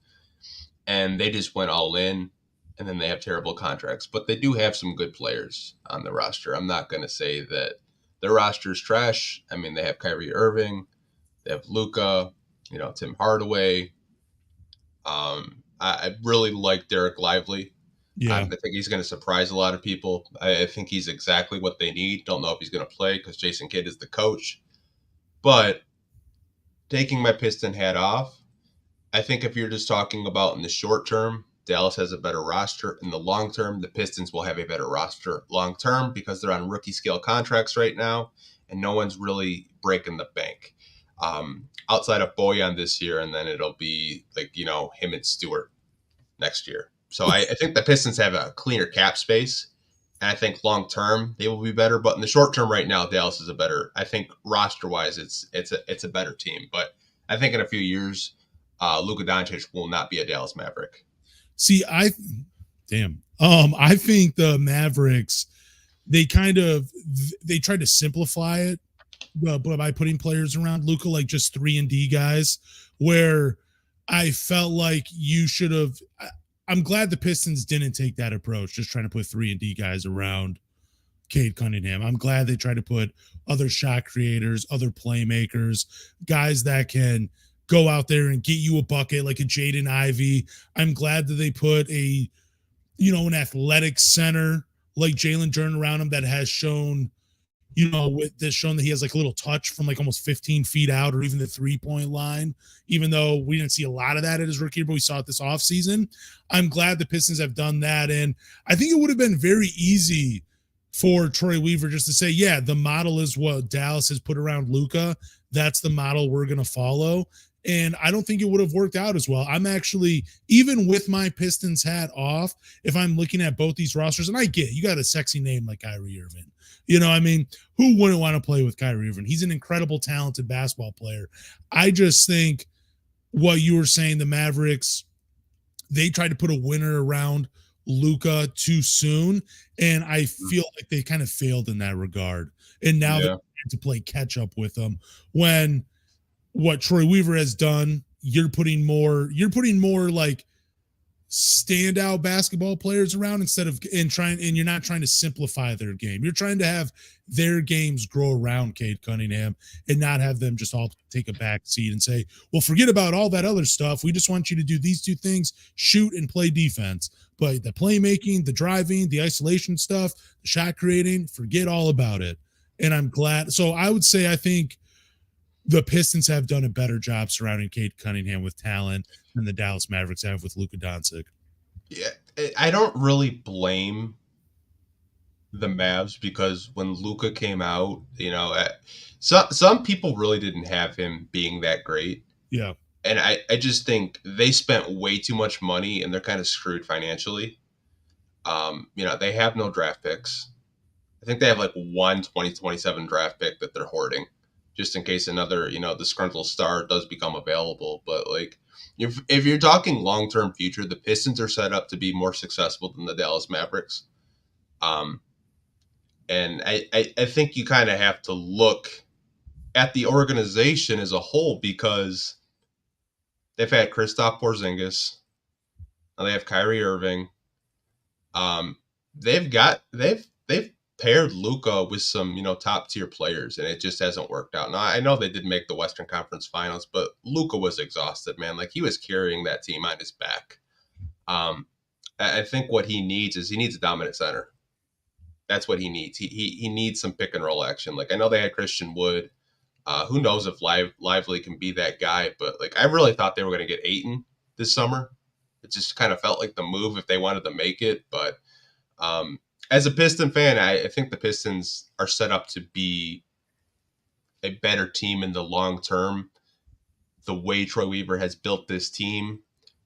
And they just went all in, and then they have terrible contracts. But they do have some good players on the roster. I'm not going to say that their roster is trash. I mean, they have Kyrie Irving, they have Luka, Tim Hardaway. I really like Derek Lively. Yeah. I think he's going to surprise a lot of people. I think he's exactly what they need. Don't know if he's going to play because Jason Kidd is the coach. But taking my Piston hat off, I think if you're just talking about in the short term, Dallas has a better roster. In the long term, the Pistons will have a better roster long term because they're on rookie scale contracts right now, and no one's really breaking the bank. Outside of Boeheim this year, and then it'll be like, him and Stewart next year. So I think the Pistons have a cleaner cap space, and I think long term they will be better. But in the short term, right now, Dallas is a better. I think roster wise, it's a better team. But I think in a few years, Luka Doncic will not be a Dallas Maverick. See, I think the Mavericks they tried to simplify it by putting players around Luka like just 3-and-D guys, where I felt like you should have. I'm glad the Pistons didn't take that approach, just trying to put 3-and-D guys around Cade Cunningham. I'm glad they tried to put other shot creators, other playmakers, guys that can go out there and get you a bucket like a Jaden Ivey. I'm glad that they put an athletic center like Jalen Duren around him that has shown, shown that he has like a little touch from like almost 15 feet out or even the 3-point line, even though we didn't see a lot of that at his rookie year, but we saw it this offseason. I'm glad the Pistons have done that. And I think it would have been very easy for Troy Weaver just to say, yeah, the model is what Dallas has put around Luka. That's the model we're going to follow. And I don't think it would have worked out as well. I'm actually, even with my Pistons hat off, if I'm looking at both these rosters, and I get you got a sexy name like Kyrie Irving. Who wouldn't want to play with Kyrie Irving? He's an incredible, talented basketball player. I just think what you were saying, the Mavericks, they tried to put a winner around Luka too soon, and I feel like they kind of failed in that regard. And now they're trying to play catch up with them when what Troy Weaver has done, you're putting more like standout basketball players around and you're not trying to simplify their game. You're trying to have their games grow around Cade Cunningham and not have them just all take a back seat and say, well, forget about all that other stuff. We just want you to do these two things, shoot and play defense. But the playmaking, the driving, the isolation stuff, the shot creating, forget all about it. And I'm glad. So I would say I think the Pistons have done a better job surrounding Cade Cunningham with talent than the Dallas Mavericks have with Luka Doncic. Yeah, I don't really blame the Mavs because when Luka came out, some people really didn't have him being that great. Yeah. And I just think they spent way too much money and they're kind of screwed financially. They have no draft picks. I think they have like one 2027 draft pick that they're hoarding just in case another, disgruntled star does become available. But like, if you're talking long-term future, the Pistons are set up to be more successful than the Dallas Mavericks. And I think you kind of have to look at the organization as a whole because they've had Kristaps Porzingis, now they have Kyrie Irving. They've paired Luka with some, top tier players, and it just hasn't worked out. Now I know they did make the Western Conference Finals, but Luka was exhausted, man. Like he was carrying that team on his back. I think what he needs is a dominant center. That's what he needs. He needs some pick and roll action. Like I know they had Christian Wood. Who knows if Lively can be that guy? But like I really thought they were going to get Ayton this summer. It just kind of felt like the move if they wanted to make it. But as a Piston fan, I think the Pistons are set up to be a better team in the long term. The way Troy Weaver has built this team,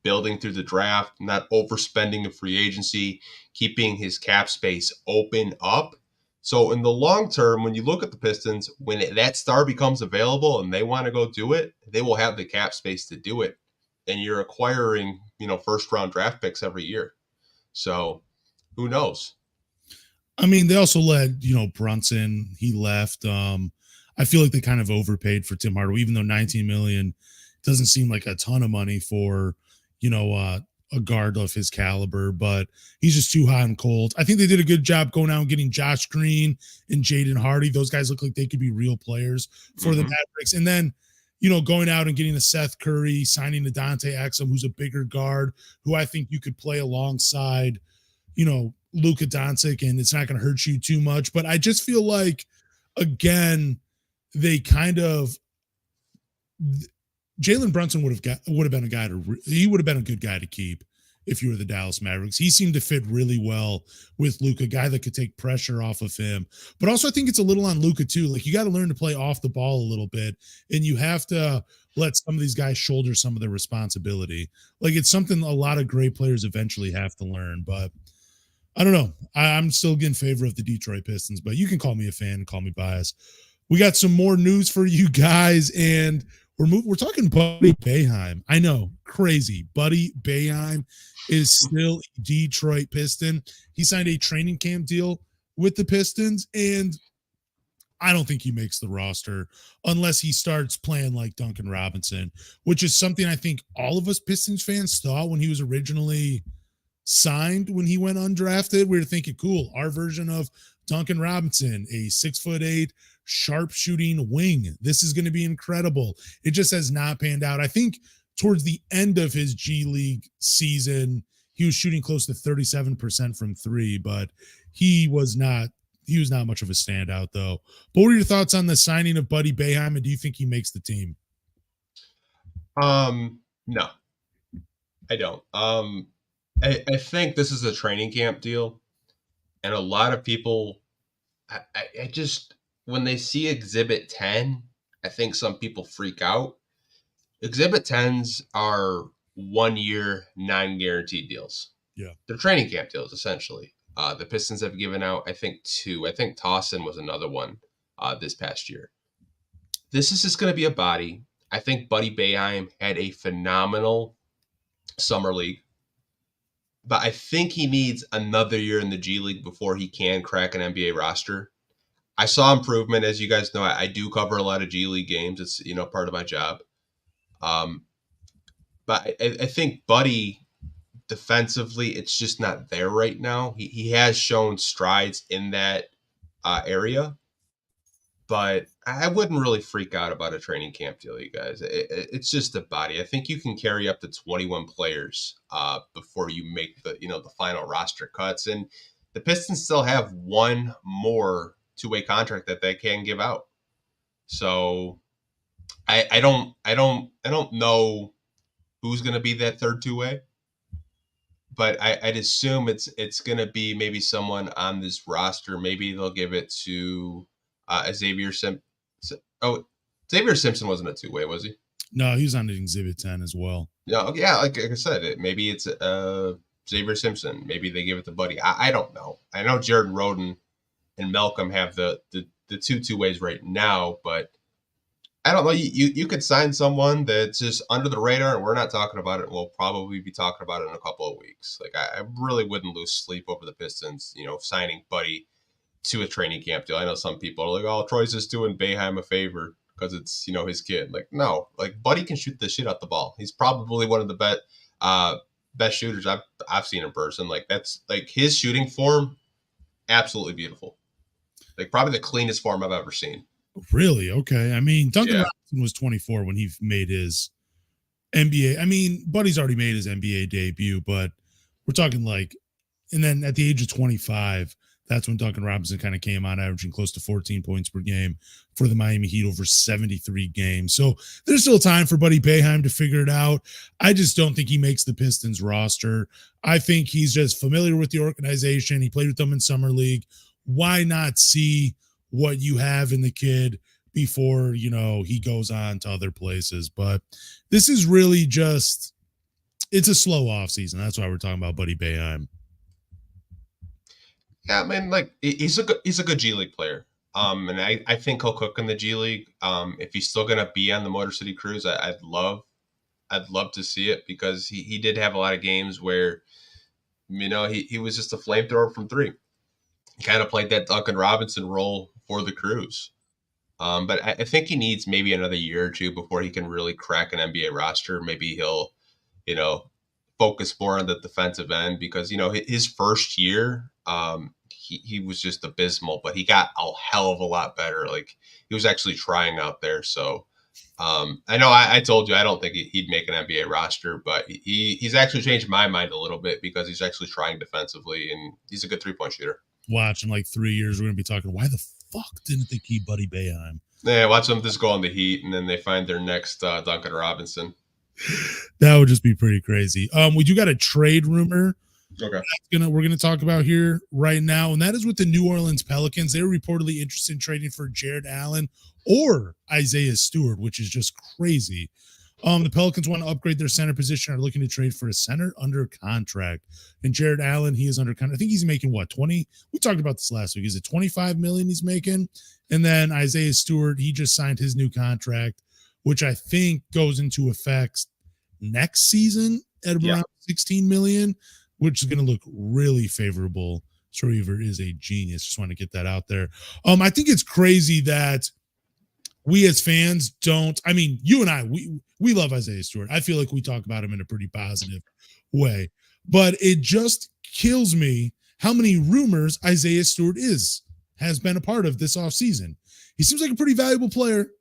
building through the draft, not overspending in free agency, keeping his cap space open up. So in the long term, when you look at the Pistons, when that star becomes available and they want to go do it, they will have the cap space to do it. And you're acquiring, first round draft picks every year. So who knows? I mean, they also let, Brunson, he left. I feel like they kind of overpaid for Tim Hardaway, even though 19 million doesn't seem like a ton of money for, a guard of his caliber, but he's just too hot and cold. I think they did a good job going out and getting Josh Green and Jaden Hardy. Those guys look like they could be real players for the Mavericks. And then, going out and getting a Seth Curry, signing a Dante Exum, who's a bigger guard, who I think you could play alongside, Luka Doncic, and it's not going to hurt you too much. But I just feel like, again, they kind of Jalen Brunson would have been a guy he would have been a good guy to keep if you were the Dallas Mavericks. He seemed to fit really well with Luka, a guy that could take pressure off of him. But also I think it's a little on Luka too. Like you got to learn to play off the ball a little bit, and you have to let some of these guys shoulder some of their responsibility. Like it's something a lot of great players eventually have to learn, but I don't know. I'm still in favor of the Detroit Pistons, but you can call me a fan, call me biased. We got some more news for you guys, and we're talking Buddy Boeheim. I know, crazy. Buddy Boeheim is still a Detroit Piston. He signed a training camp deal with the Pistons, and I don't think he makes the roster unless he starts playing like Duncan Robinson, which is something I think all of us Pistons fans thought when he was originally signed, when he went undrafted. We were thinking, cool, our version of Duncan Robinson, a 6'8" sharpshooting wing. This is going to be incredible. It just has not panned out. I think towards the end of his G League season, he was shooting close to 37% from three, but he was not much of a standout though. But what are your thoughts on the signing of Buddy Boeheim, and do you think he makes the team? No, I don't. I think this is a training camp deal, and a lot of people, I just, when they see Exhibit 10, I think some people freak out. Exhibit 10s are 1 year, non-guaranteed deals. Yeah. They're training camp deals, essentially. The Pistons have given out, I think, 2. I think Tossin was another one this past year. This is just going to be a body. I think Buddy Boeheim had a phenomenal summer league, but I think he needs another year in the G League before he can crack an NBA roster. I saw improvement, as you guys know. I do cover a lot of G League games. It's part of my job. But I think Buddy, defensively, it's just not there right now. He has shown strides in that area, but I wouldn't really freak out about a training camp deal, you guys. It's just a body. I think you can carry up to 21 players before you make the final roster cuts, and the Pistons still have one more two-way contract that they can give out. So I don't know who's going to be that third two-way, but I'd assume it's going to be maybe someone on this roster. Maybe they'll give it to Xavier Simpson. Oh, Xavier Simpson wasn't a two-way, was he? No, he was on Exhibit 10 as well. No, yeah, like I said, maybe it's Xavier Simpson. Maybe they give it to Buddy. I don't know. I know Jared Roden and Malcolm have the two ways right now, but I don't know. You could sign someone that's just under the radar, and we're not talking about it. We'll probably be talking about it in a couple of weeks. Like I really wouldn't lose sleep over the Pistons, signing Buddy to a training camp deal. I know some people are like, "Oh, Troy's just doing Boeheim a favor because it's his kid." Like, no, like Buddy can shoot the shit out the ball. He's probably one of the best shooters I've seen in person. Like that's like his shooting form, absolutely beautiful. Like probably the cleanest form I've ever seen. Really? Okay. I mean, Duncan Robinson was 24 when he made his NBA. I mean, Buddy's already made his NBA debut, but We're talking like, and then at the age of 25, that's when Duncan Robinson kind of came on, averaging close to 14 points per game for the Miami Heat over 73 games. So there's still time for Buddy Boeheim to figure it out. I just don't think he makes the Pistons roster. I think he's just familiar with the organization. He played with them in Summer League. Why not see what you have in the kid before, he goes on to other places? But this is really just, it's a slow offseason. That's why we're talking about Buddy Boeheim. Yeah, I mean, like he's a good G League player. And I think he'll cook in the G League. If he's still gonna be on the Motor City Cruise, I'd love to see it, because he did have a lot of games where, he was just a flamethrower from three. He kind of played that Duncan Robinson role for the Cruise. But I think he needs maybe another year or two before he can really crack an NBA roster. Maybe he'll, focus more on the defensive end, because, his first year, he was just abysmal, but he got a hell of a lot better. Like, he was actually trying out there. So I know I told you I don't think he'd make an NBA roster, but he's actually changed my mind a little bit, because he's actually trying defensively, and he's a good 3-point shooter. Watch in like 3 years, we're going to be talking, why the fuck didn't they keep Buddy Boeheim? Yeah, watch them just go on the Heat, and then they find their next Duncan Robinson. That would just be pretty crazy. We do got a trade rumor. Okay. We're gonna talk about here right now, and that is with the New Orleans Pelicans. They're reportedly interested in trading for Jared Allen or Isaiah Stewart, which is just crazy. The Pelicans want to upgrade their center position, are looking to trade for a center under contract. And Jared Allen, he is under contract. I think he's making 20. We talked about this last week. Is it 25 million he's making? And then Isaiah Stewart, he just signed his new contract, which I think goes into effect next season at around 16 million, which is going to look really favorable. Shriver is a genius. Just want to get that out there. I think it's crazy that we as fans don't, I mean, you and I, we love Isaiah Stewart. I feel like we talk about him in a pretty positive way, but it just kills me how many rumors Isaiah Stewart has been a part of this offseason. He seems like a pretty valuable player.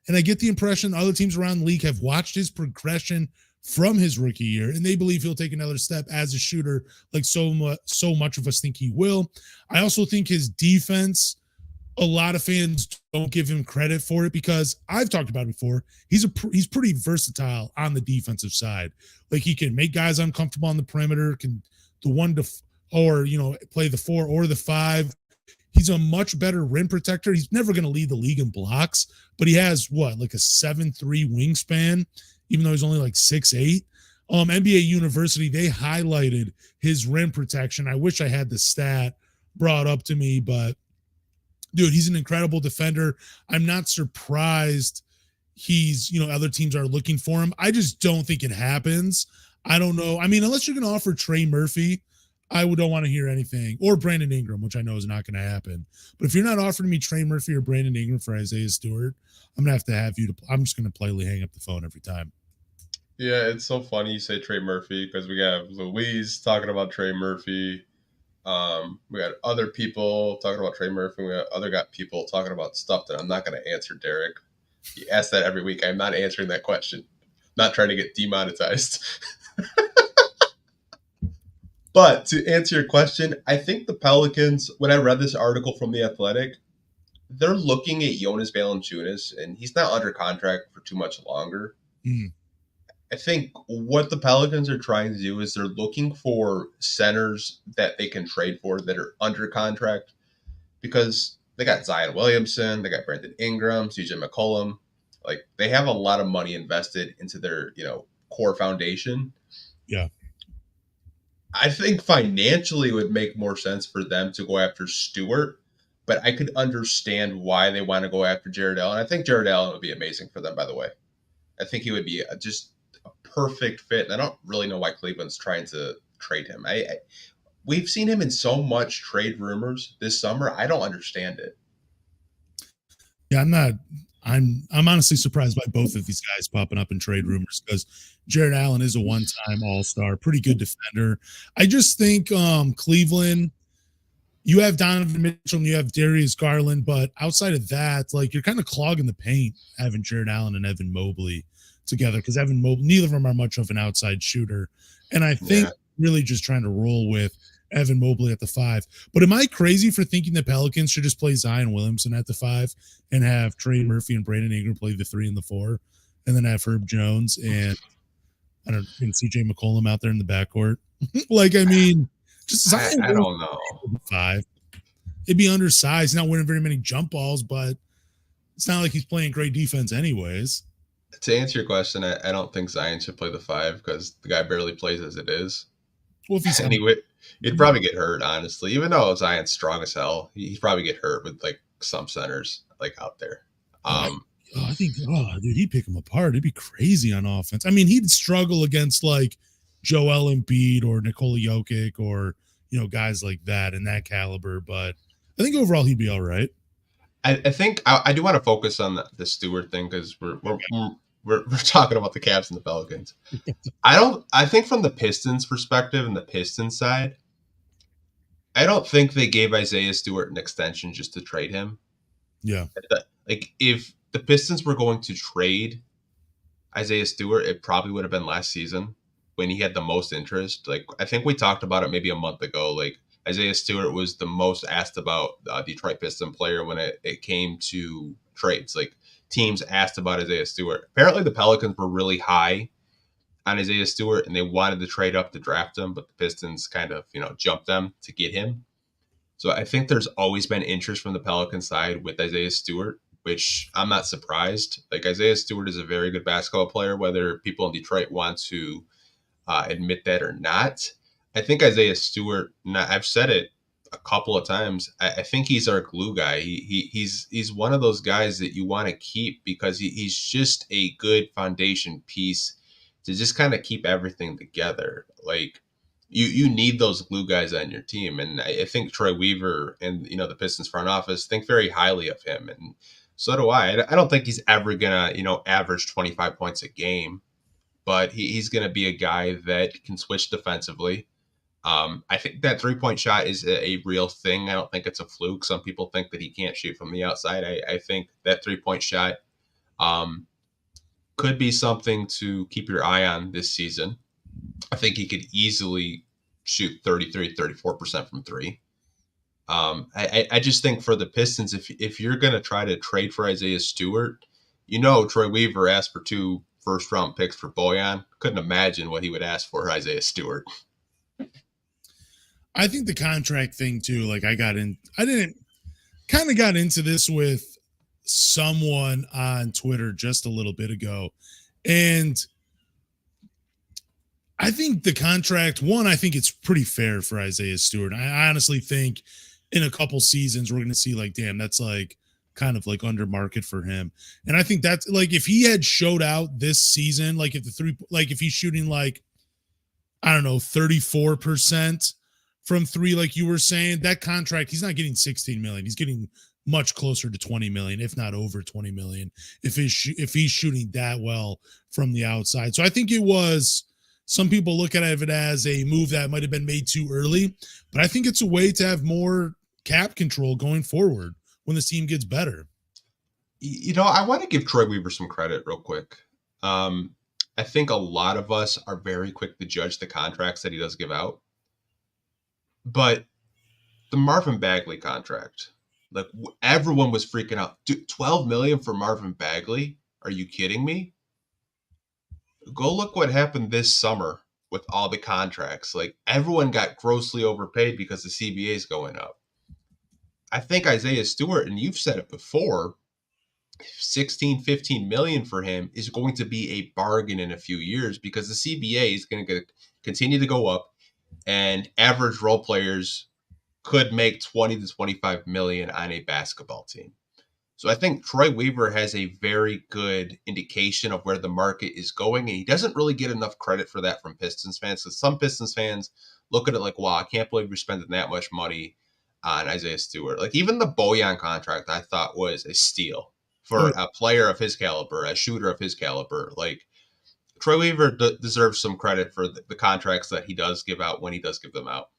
And I get the impression other teams around the league have watched his progression from his rookie year, and they believe he'll take another step as a shooter, like so much of us think he will. I also think his defense, a lot of fans don't give him credit for it, because I've talked about it before. He's pretty versatile on the defensive side. Like, he can make guys uncomfortable on the perimeter, can play the 4 or the 5. He's a much better rim protector. He's never going to lead the league in blocks, but he has like a 7'3" wingspan, even though he's only like 6'8". NBA University, they highlighted his rim protection. I wish I had the stat brought up to me, but dude, he's an incredible defender. I'm not surprised other teams are looking for him. I just don't think it happens. I don't know. I mean, unless you're going to offer Trey Murphy, I don't want to hear anything, or Brandon Ingram, which I know is not going to happen. But if you're not offering me Trey Murphy or Brandon Ingram for Isaiah Stewart, I'm going to have you I'm just going to politely hang up the phone every time. Yeah, it's so funny you say Trey Murphy, because we got Louise talking about Trey Murphy. We got other people talking about Trey Murphy. We got people talking about stuff that I'm not going to answer, Derek. You ask that every week. I'm not answering that question. I'm not trying to get demonetized. But to answer your question, I think the Pelicans, when I read this article from The Athletic, they're looking at Jonas Valanciunas, and he's not under contract for too much longer. Mm. I think what the Pelicans are trying to do is they're looking for centers that they can trade for that are under contract, because they got Zion Williamson, they got Brandon Ingram, CJ McCollum. Like, they have a lot of money invested into their, core foundation. Yeah. I think financially it would make more sense for them to go after Stewart, but I could understand why they want to go after Jared Allen. I think Jared Allen would be amazing for them, by the way. I think he would be just a perfect fit. And I don't really know why Cleveland's trying to trade him. We've seen him in so much trade rumors this summer. I don't understand it. Yeah, I'm honestly surprised by both of these guys popping up in trade rumors, because Jared Allen is a one-time All-Star, pretty good defender. I just think Cleveland, you have Donovan Mitchell and you have Darius Garland, but outside of that, like, you're kind of clogging the paint having Jared Allen and Evan Mobley together, because Evan Mobley, neither of them are much of an outside shooter. And I think really just trying to roll with Evan Mobley at the 5. But am I crazy for thinking the Pelicans should just play Zion Williamson at the 5 and have Trey Murphy and Brandon Ingram play the 3 and the 4, and then have Herb Jones and CJ McCollum out there in the backcourt? Like, I mean, just Zion I don't know. 5. It'd be undersized, not winning very many jump balls, but it's not like he's playing great defense anyways. To answer your question, I don't think Zion should play the 5 because the guy barely plays as it is. Well, if he's anyway, he'd probably get hurt, honestly. Even though Zion's strong as hell, he'd probably get hurt with like some centers like out there. I think, dude, he'd pick him apart. It'd be crazy on offense. I mean, he'd struggle against like Joel Embiid or Nikola Jokic or, you know, guys like that in that caliber. But I think overall he'd be all right. I think I do want to focus on the Stewart thing because we're talking about the Cavs and the Pelicans. I think from the Pistons perspective and the Pistons side, I don't think they gave Isaiah Stewart an extension just to trade him. Yeah. Like if the Pistons were going to trade Isaiah Stewart, it probably would have been last season when he had the most interest. Like I think we talked about it maybe a month ago. Like Isaiah Stewart was the most asked about Detroit Piston player when it came to trades. Like teams asked about Isaiah Stewart. Apparently the Pelicans were really high on Isaiah Stewart and they wanted to trade up to draft him, but the Pistons kind of, jumped them to get him. So I think there's always been interest from the Pelican side with Isaiah Stewart, which I'm not surprised. Like Isaiah Stewart is a very good basketball player, whether people in Detroit want to admit that or not. I think Isaiah Stewart, I've said it a couple of times, I think he's our glue guy. He's one of those guys that you want to keep because he's just a good foundation piece to just kind of keep everything together. Like you need those glue guys on your team. And I think Troy Weaver and, the Pistons front office think very highly of him. And so do I. I don't think he's ever going to, average 25 points a game, but he's going to be a guy that can switch defensively. I think that 3-point shot is a real thing. I don't think it's a fluke. Some people think that he can't shoot from the outside. I think that 3-point shot could be something to keep your eye on this season. I think he could easily shoot 33, 34% from 3. I just think for the Pistons, if you're going to try to trade for Isaiah Stewart, Troy Weaver asked for 2 first-round picks for Boeheim. Couldn't imagine what he would ask for Isaiah Stewart. I think the contract thing too, like I got into this with someone on Twitter just a little bit ago. And I think the contract, I think it's pretty fair for Isaiah Stewart. I honestly think in a couple seasons, we're going to see like, damn, that's like kind of like under market for him. And I think that's like, if he had showed out this season, like if he's shooting like, I don't know, 34% from 3, like you were saying, that contract, he's not getting 16 million. He's getting much closer to 20 million, if not over 20 million, if he's shooting that well from the outside. So I think it was, some people look at it as a move that might have been made too early, but I think it's a way to have more cap control going forward when the team gets better. I want to give Troy Weaver some credit real quick. I think a lot of us are very quick to judge the contracts that he does give out. But the Marvin Bagley contract, like everyone was freaking out. Dude, $12 million for Marvin Bagley? Are you kidding me? Go look what happened this summer with all the contracts. Like everyone got grossly overpaid because the CBA is going up. I think Isaiah Stewart, and you've said it before, 16, 15 million for him is going to be a bargain in a few years because the CBA is going to continue to go up and average role players could make 20 to 25 million on a basketball team. So I think Troy Weaver has a very good indication of where the market is going, and he doesn't really get enough credit for that from Pistons fans. So some Pistons fans look at it like, wow, I can't believe you're spending that much money on Isaiah Stewart. Like even the Bojan contract I thought was a steal for a player of his caliber, a shooter of his caliber. Like Troy Weaver deserves some credit for the contracts that he does give out when he does give them out.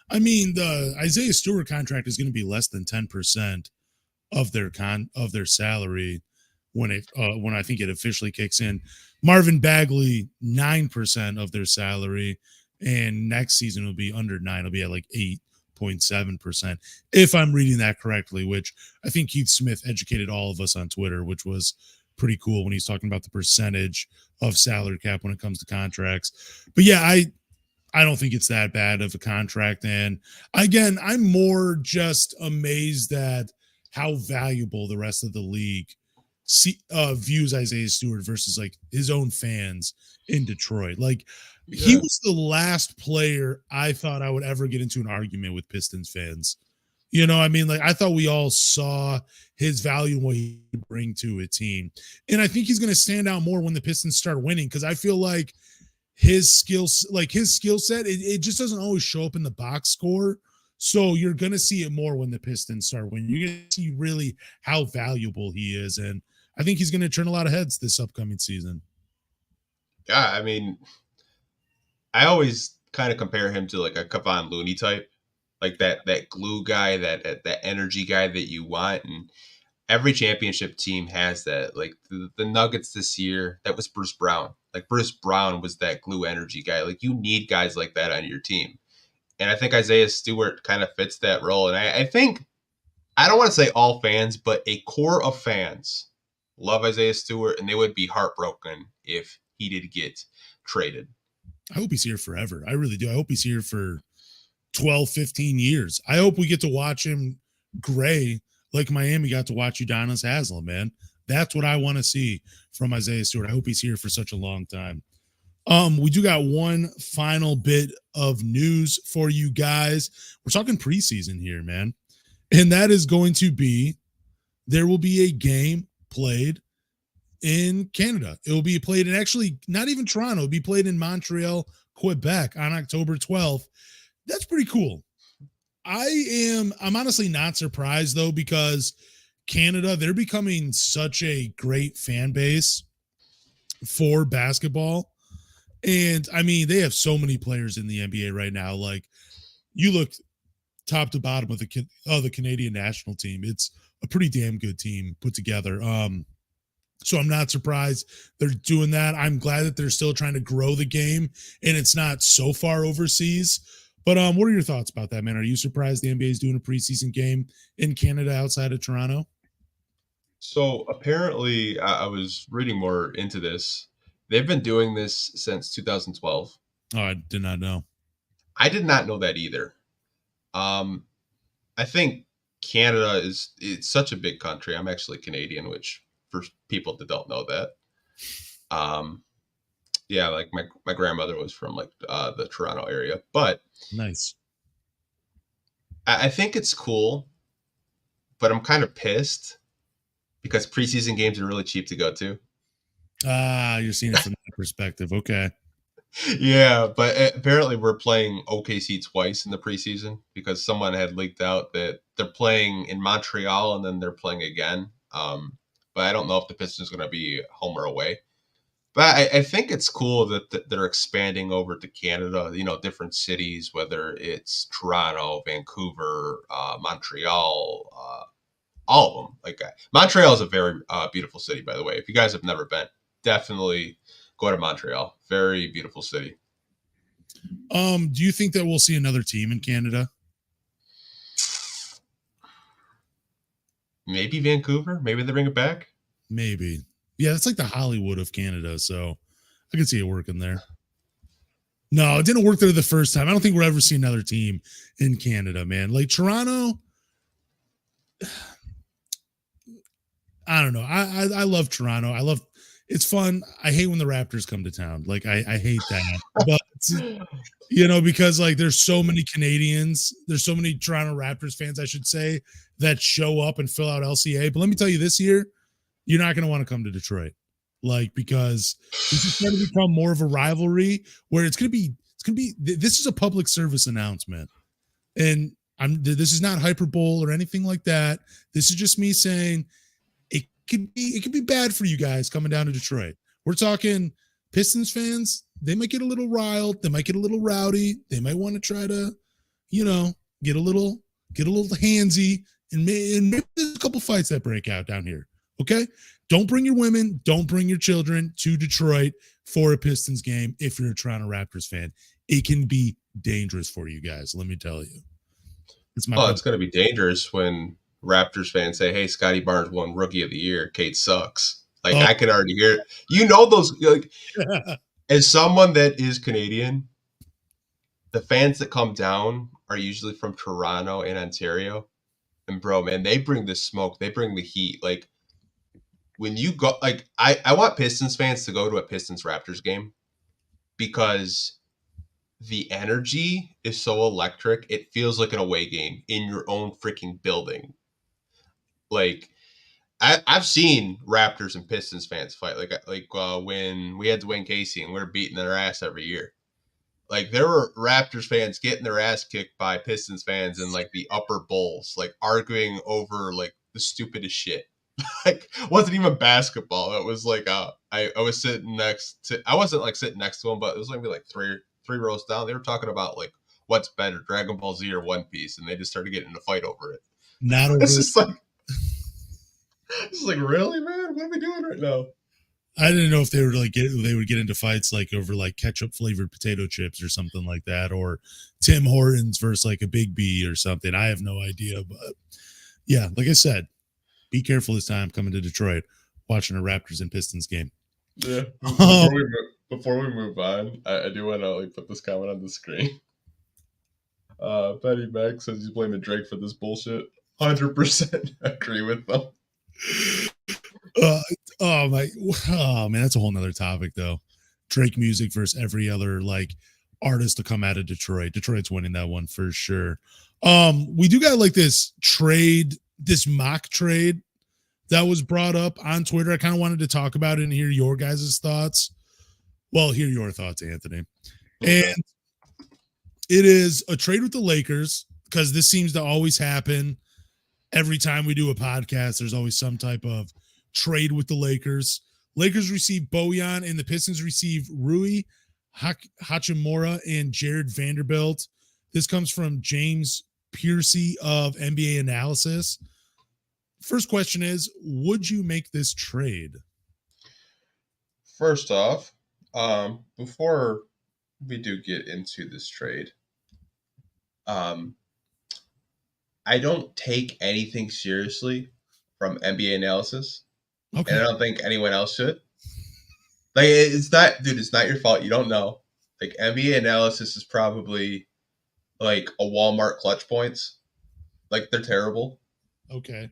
I mean, the Isaiah Stewart contract is going to be less than 10% of their salary when I think it officially kicks in. Marvin Bagley, 9% of their salary. and next season will be under 9. It'll be at like 8.7%, if I'm reading that correctly, which I think Keith Smith educated all of us on Twitter, which was pretty cool when he's talking about the percentage of salary cap when it comes to contracts. But yeah, I don't think it's that bad of a contract. And again, I'm more just amazed at how valuable the rest of the league views Isaiah Stewart versus like his own fans in Detroit. Like he was the last player I thought I would ever get into an argument with Pistons fans. You know, I mean, like I thought we all saw his value and what he could bring to a team. And I think he's going to stand out more when the Pistons start winning, because I feel like his skill set, it just doesn't always show up in the box score. So you're going to see it more when the Pistons start winning. You're going to see really how valuable he is. And I think he's going to turn a lot of heads this upcoming season. Yeah, I mean, I always kind of compare him to like a Kevon Looney type, like that glue guy, that energy guy that you want. And every championship team has that. Like the Nuggets this year, that was Bruce Brown. Like Bruce Brown was that glue energy guy. Like you need guys like that on your team. And I think Isaiah Stewart kind of fits that role. And I think, I don't want to say all fans, but a core of fans love Isaiah Stewart, and they would be heartbroken if he did get traded. I hope he's here forever. I really do. I hope he's here for 12, 15 years. I hope we get to watch him gray like Miami got to watch Udonis Haslem, man. That's what I want to see from Isaiah Stewart. I hope he's here for such a long time. We do got one final bit of news for you guys. We're talking preseason here, man. And that is going to be, there will be a game played in Canada. It will be played in, actually not even Toronto, it'll be played in Montreal, Quebec on October 12th. That's pretty cool. I'm honestly not surprised though, because Canada, they're becoming such a great fan base for basketball. And I mean, they have so many players in the NBA right now. Like you look top to bottom of the Canadian national team. It's a pretty damn good team put together. So I'm not surprised they're doing that. I'm glad that they're still trying to grow the game and it's not so far overseas. But what are your thoughts about that, man? Are you surprised the NBA is doing a preseason game in Canada outside of Toronto? So apparently, I was reading more into this. They've been doing this since 2012. Oh, I did not know. I did not know that either. I think Canada it's such a big country. I'm actually Canadian, which for people that don't know that. Yeah, like my grandmother was from like the Toronto area, but nice. I think it's cool, but I'm kind of pissed because preseason games are really cheap to go to. You're seeing it from that perspective. Okay. Yeah, but apparently we're playing OKC twice in the preseason because someone had leaked out that they're playing in Montreal and then they're playing again. But I don't know if the Pistons are going to be home or away. But I think it's cool that they're expanding over to Canada, you know, different cities, whether it's Toronto, Vancouver, Montreal, all of them. Like Montreal is a very beautiful city, by the way. If you guys have never been, definitely go to Montreal. Very beautiful city. Do you think that we'll see another team in Canada? Maybe Vancouver. Maybe they bring it back. Maybe. Yeah, it's like the Hollywood of Canada, so I can see it working there. No, it didn't work there the first time. I don't think we'll ever see another team in Canada, man. Like Toronto, I don't know. I love Toronto. It's fun. I hate when the Raptors come to town. Like I hate that. But you know, because like there's so many Canadians, there's so many Toronto Raptors fans, I should say, that show up and fill out LCA. But let me tell you, this year, you're not going to want to come to Detroit, like, because this is going to become more of a rivalry where it's going to be, this is a public service announcement. And this is not hyperbole or anything like that. This is just me saying it could be bad for you guys coming down to Detroit. We're talking Pistons fans. They might get a little riled. They might get a little rowdy. They might want to try to, you know, get a little handsy, and maybe there's a couple fights that break out down here. Okay, don't bring your women, don't bring your children to Detroit for a Pistons game if you're a Toronto Raptors fan. it can be dangerous for you guys. Let me tell you. It's going to be dangerous when Raptors fans say, "Hey, Scotty Barnes won Rookie of the Year. Cade sucks." Like I can already hear it. You know those. Like, as someone that is Canadian, the fans that come down are usually from Toronto and Ontario, and bro, man, they bring the smoke. They bring the heat. Like when you go, like I want Pistons fans to go to a Pistons Raptors game because the energy is so electric. It feels like an away game in your own freaking building. Like I've seen Raptors and Pistons fans fight. Like when we had Dwayne Casey and we were beating their ass every year. Like there were Raptors fans getting their ass kicked by Pistons fans in like the upper bowls, like arguing over like the stupidest shit. Like wasn't even basketball. It was like I was sitting next to, I wasn't like sitting next to him, but it was maybe like three rows down. They were talking about like what's better, Dragon Ball Z or One Piece, and they just started getting in a fight over it. Not over. It's just like, really, man? What are we doing right now? I didn't know if they were like they would get into fights like over like ketchup flavored potato chips or something like that, or Tim Hortons versus like a Big B or something. I have no idea, but yeah, like I said, be careful this time coming to Detroit, watching a Raptors and Pistons game. Yeah. Before we move on, I do want to like put this comment on the screen. Petty Mac says he's blaming Drake for this bullshit. 100% agree with them. Oh man, that's a whole nother topic though. Drake music versus every other like artist to come out of Detroit. Detroit's winning that one for sure. We do got like this mock trade that was brought up on Twitter. I kind of wanted to talk about it and hear your guys' thoughts. Well, hear your thoughts, Anthony. Okay. And it is a trade with the Lakers because this seems to always happen. Every time we do a podcast, there's always some type of trade with the Lakers. Lakers receive Boeheim and the Pistons receive Rui Hachimura and Jared Vanderbilt. This comes from James Piercy of NBA Analysis. First question is, would you make this trade? First off, before we do get into this trade, I don't take anything seriously from NBA Analysis. Okay. And I don't think anyone else should. Like, it's not your fault. You don't know. Like, NBA Analysis is probably like a Walmart Clutch Points. Like, they're terrible. Okay.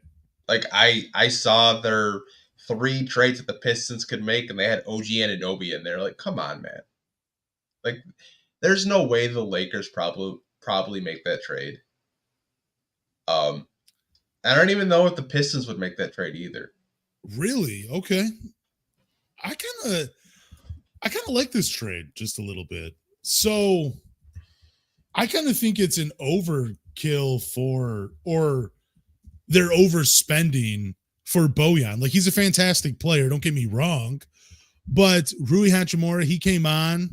Like, I saw their 3 trades that the Pistons could make, and they had OG Anunoby in there. Like, come on, man. Like, there's no way the Lakers probably make that trade. I don't even know if the Pistons would make that trade either. Really? Okay. I kind of like this trade just a little bit. So I kind of think it's an overkill or they're overspending for Boeheim. Like, he's a fantastic player, don't get me wrong. But Rui Hachimura, he came on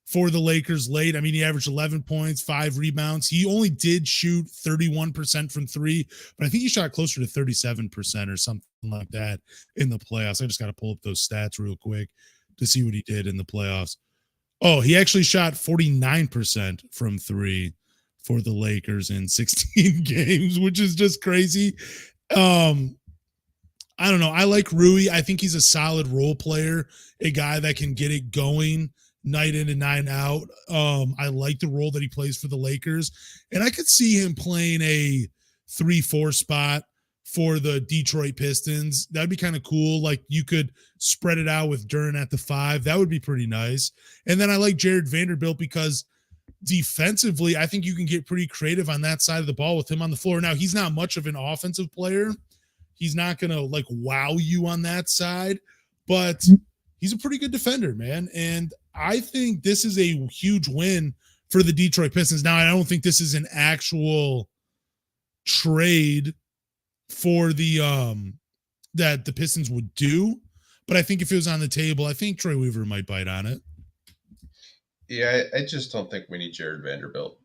for the Lakers late. I mean, he averaged 11 points, 5 rebounds. He only did shoot 31% from 3, but I think he shot closer to 37% or something like that in the playoffs. I just got to pull up those stats real quick to see what he did in the playoffs. Oh, he actually shot 49% from 3 for the Lakers in 16 games, which is just crazy. I don't know. I like Rui. I think he's a solid role player, a guy that can get it going night in and night out. I like the role that he plays for the Lakers, and I could see him playing a 3-4 spot for the Detroit Pistons. That'd be kind of cool. Like, you could spread it out with Duren at the 5. That would be pretty nice. And then I like Jared Vanderbilt because defensively, I think you can get pretty creative on that side of the ball with him on the floor. Now, he's not much of an offensive player. He's not going to like wow you on that side, but he's a pretty good defender, man. And I think this is a huge win for the Detroit Pistons. Now, I don't think this is an actual trade for the that the Pistons would do, but I think if it was on the table, I think Troy Weaver might bite on it. Yeah, I just don't think we need Jared Vanderbilt.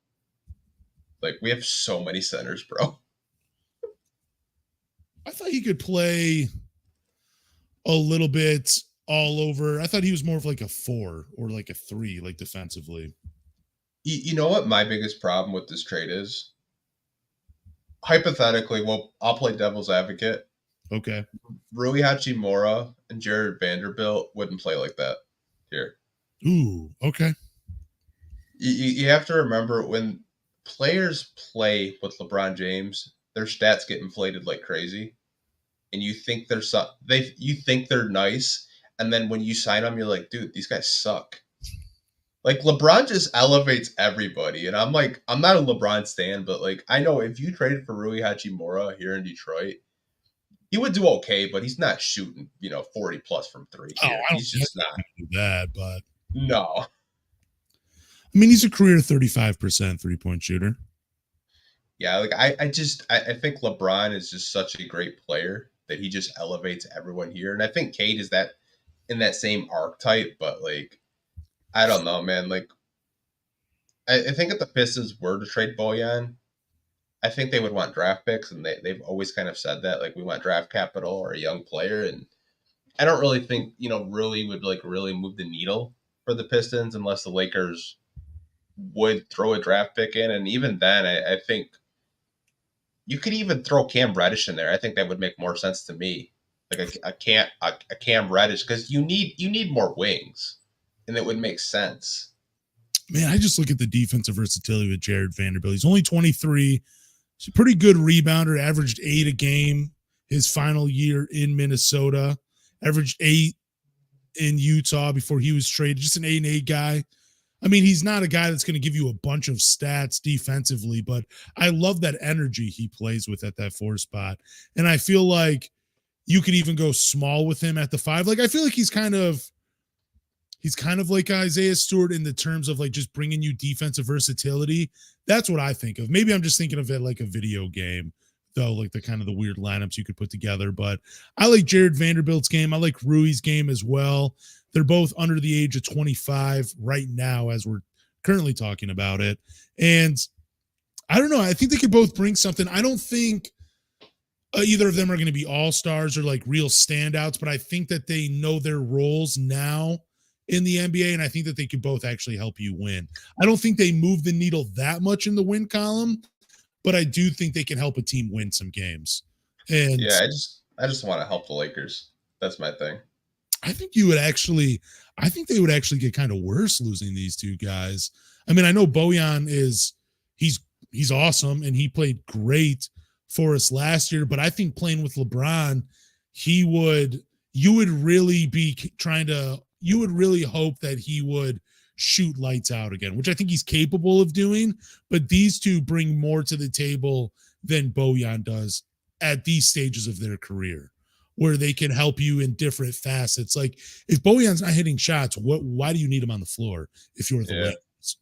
Like, we have so many centers, bro. I thought he could play a little bit all over. I thought he was more of like a 4 or like a 3, like defensively. You know what my biggest problem with this trade is? Hypothetically, well, I'll play devil's advocate. Okay. Rui Hachimura and Jared Vanderbilt wouldn't play like that here. Ooh, okay. You have to remember when players play with LeBron James, their stats get inflated like crazy, and you think you think they're nice, and then when you sign them, you're like, dude, these guys suck. Like LeBron just elevates everybody, and I'm like, I'm not a LeBron stan, but like I know if you traded for Rui Hachimura here in Detroit, he would do okay, but he's not shooting 40 plus from three Oh, here. I He's don't just not. do that, but No. I mean, he's a career 35% 3-point shooter. Yeah, like I think LeBron is just such a great player that he just elevates everyone here. And I think Cade is that in that same archetype, but like I don't know, man. Like I think if the Pistons were to trade Bojan, I think they would want draft picks, and they've always kind of said that, like we want draft capital or a young player. And I don't really think, really would like really move the needle for the Pistons unless the Lakers would throw a draft pick in. And even then, I think you could even throw Cam Reddish in there. I think that would make more sense to me. Like a Cam Reddish, because you need more wings, and it would make sense. Man, I just look at the defensive versatility with Jared Vanderbilt. He's only 23. He's a pretty good rebounder, averaged 8 a game his final year in Minnesota, averaged 8 in Utah before he was traded, just an 8-8 guy. I mean, he's not a guy that's going to give you a bunch of stats defensively, but I love that energy he plays with at that 4 spot. And I feel like you could even go small with him at the 5. Like, I feel like he's kind of like Isaiah Stewart in the terms of like just bringing you defensive versatility. That's what I think of. Maybe I'm just thinking of it like a video game, though, like the kind of the weird lineups you could put together. But I like Jared Vanderbilt's game. I like Rui's game as well. They're both under the age of 25 right now as we're currently talking about it. And I don't know. I think they could both bring something. I don't think either of them are going to be all-stars or like real standouts, but I think that they know their roles now in the NBA, and I think that they could both actually help you win. I don't think they move the needle that much in the win column, but I do think they can help a team win some games. And yeah, I just want to help the Lakers. That's my thing. I think they would actually get kind of worse losing these two guys. I mean, I know Bojan he's awesome and he played great for us last year, but I think playing with LeBron, you would really hope that he would shoot lights out again, which I think he's capable of doing, but these two bring more to the table than Bojan does at these stages of their career, where they can help you in different facets. Like if Bojan's not hitting shots, why do you need him on the floor if you're the Lakers?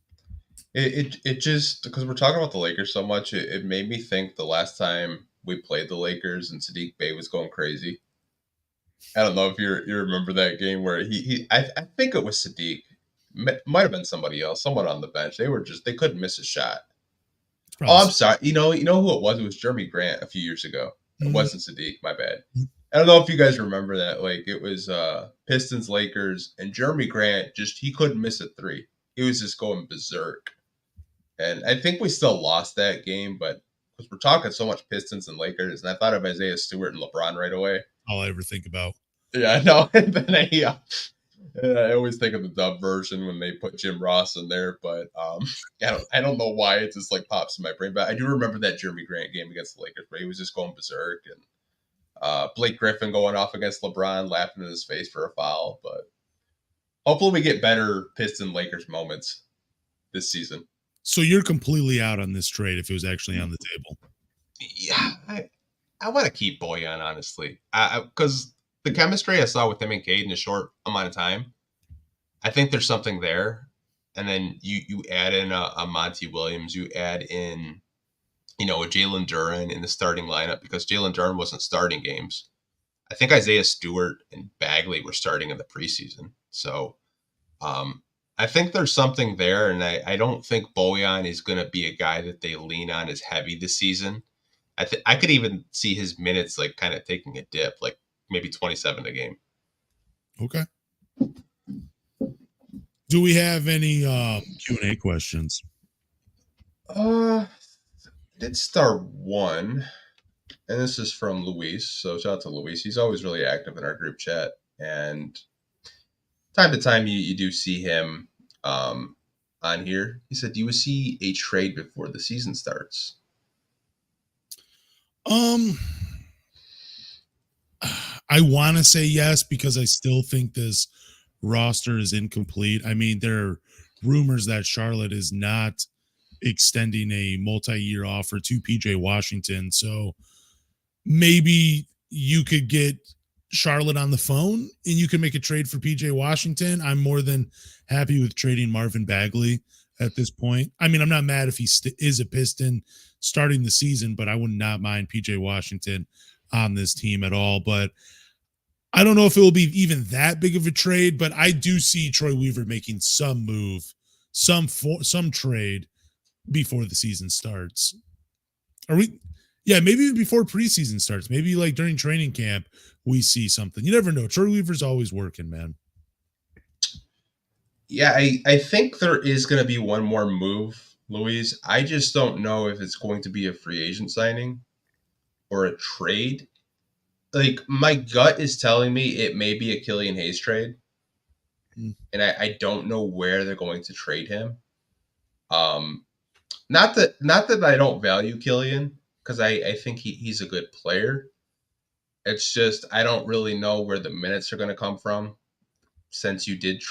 It just, because we're talking about the Lakers so much, it made me think the last time we played the Lakers and Sadiq Bey was going crazy. I don't know if you remember that game where I think it was Sadiq. Might have been somebody else, someone on the bench. They couldn't miss a shot. Oh, I'm sorry. You know who it was? It was Jeremy Grant a few years ago. It wasn't Sadiq. My bad. I don't know if you guys remember that. Like it was Pistons, Lakers, and Jeremy Grant he couldn't miss a 3. He was just going berserk. And I think we still lost that game, but because we're talking so much Pistons and Lakers, and I thought of Isaiah Stewart and LeBron right away. All I ever think about. Yeah, I know. And then I always think of the dub version when they put Jim Ross in there, but I don't know why it just like pops in my brain. But I do remember that Jeremy Grant game against the Lakers where he was just going berserk, and Blake Griffin going off against LeBron, laughing in his face for a foul. But hopefully we get better Piston Lakers moments this season. So you're completely out on this trade if it was actually on the table. Yeah, I want to keep Bojan, honestly, because the chemistry I saw with him and Cade in a short amount of time, I think there's something there. And then you add in a Monty Williams, you add in, a Jalen Duren in the starting lineup because Jalen Duren wasn't starting games. I think Isaiah Stewart and Bagley were starting in the preseason. So I think there's something there, and I don't think Bojan is going to be a guy that they lean on as heavy this season. I could even see his minutes like kind of taking a dip, like maybe 27 a game. Okay. Do we have any Q&A questions? Did start one, and this is from Luis. So shout out to Luis. He's always really active in our group chat, and time to time you do see him on here. He said, "Do you see a trade before the season starts?" I want to say yes because I still think this roster is incomplete. I mean, there are rumors that Charlotte is not extending a multi-year offer to PJ Washington. So maybe you could get Charlotte on the phone and you can make a trade for PJ Washington. I'm more than happy with trading Marvin Bagley at this point. I mean, I'm not mad if he is a Piston starting the season, but I would not mind PJ Washington on this team at all. But I don't know if it will be even that big of a trade, but I do see Troy Weaver making some move, some trade before the season starts. Are we? Yeah, maybe even before preseason starts. Maybe like during training camp, we see something. You never know. Troy Weaver's always working, man. Yeah, I think there is going to be one more move, Louise. I just don't know if it's going to be a free agent signing or a trade. Like, my gut is telling me it may be a Killian Hayes trade. And I don't know where they're going to trade him. Not that I don't value Killian, because I think he's a good player. It's just I don't really know where the minutes are going to come from since you did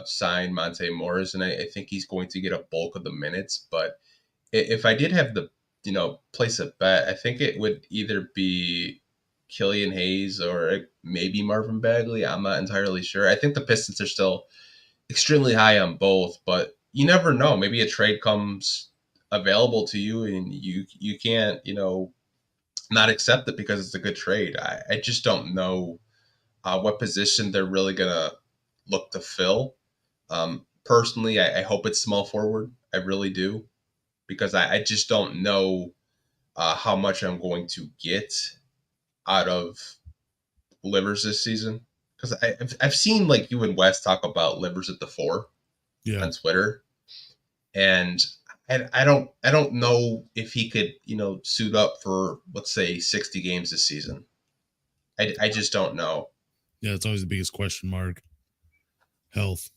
sign Monte Morris, and I think he's going to get a bulk of the minutes. But if I did have the, place a bet, I think it would either be Killian Hayes or maybe Marvin Bagley. I'm not entirely sure. I think the Pistons are still extremely high on both, but you never know. Maybe a trade comes available to you and you can't, not accept it because it's a good trade. I just don't know what position they're really going to look to fill. Personally, I hope it's small forward. I really do, because I just don't know how much I'm going to get out of Livers this season. Because I've seen like you and Wes talk about Livers at the 4 on Twitter, and I don't know if he could suit up for, let's say, 60 games this season. I just don't know. Yeah, it's always the biggest question mark. Health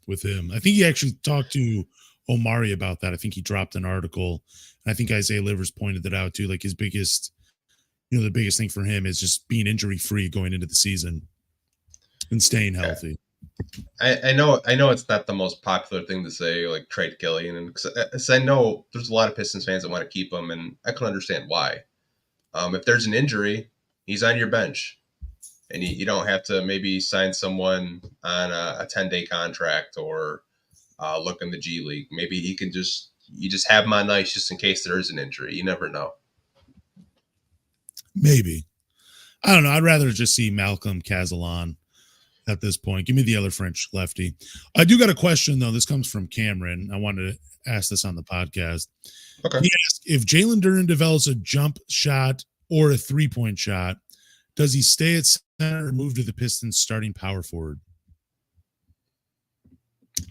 with him. I think he actually talked to Omari about that. I think he dropped an article. And I think Isaiah Livers pointed that out too. Like his biggest, the biggest thing for him is just being injury free going into the season and staying healthy. I know it's not the most popular thing to say, like trade Killian, and because I know there's a lot of Pistons fans that want to keep him, and I can understand why. If there's an injury, he's on your bench. And you don't have to maybe sign someone on a 10-day contract or look in the G League. Maybe you just have him on ice just in case there is an injury. You never know. Maybe. I don't know. I'd rather just see Malcolm Castellan at this point. Give me the other French lefty. I do got a question, though. This comes from Cameron. I wanted to ask this on the podcast. Okay. He asked, if Jalen Duren develops a jump shot or a three-point shot, does he stay at center or move to the Pistons starting power forward?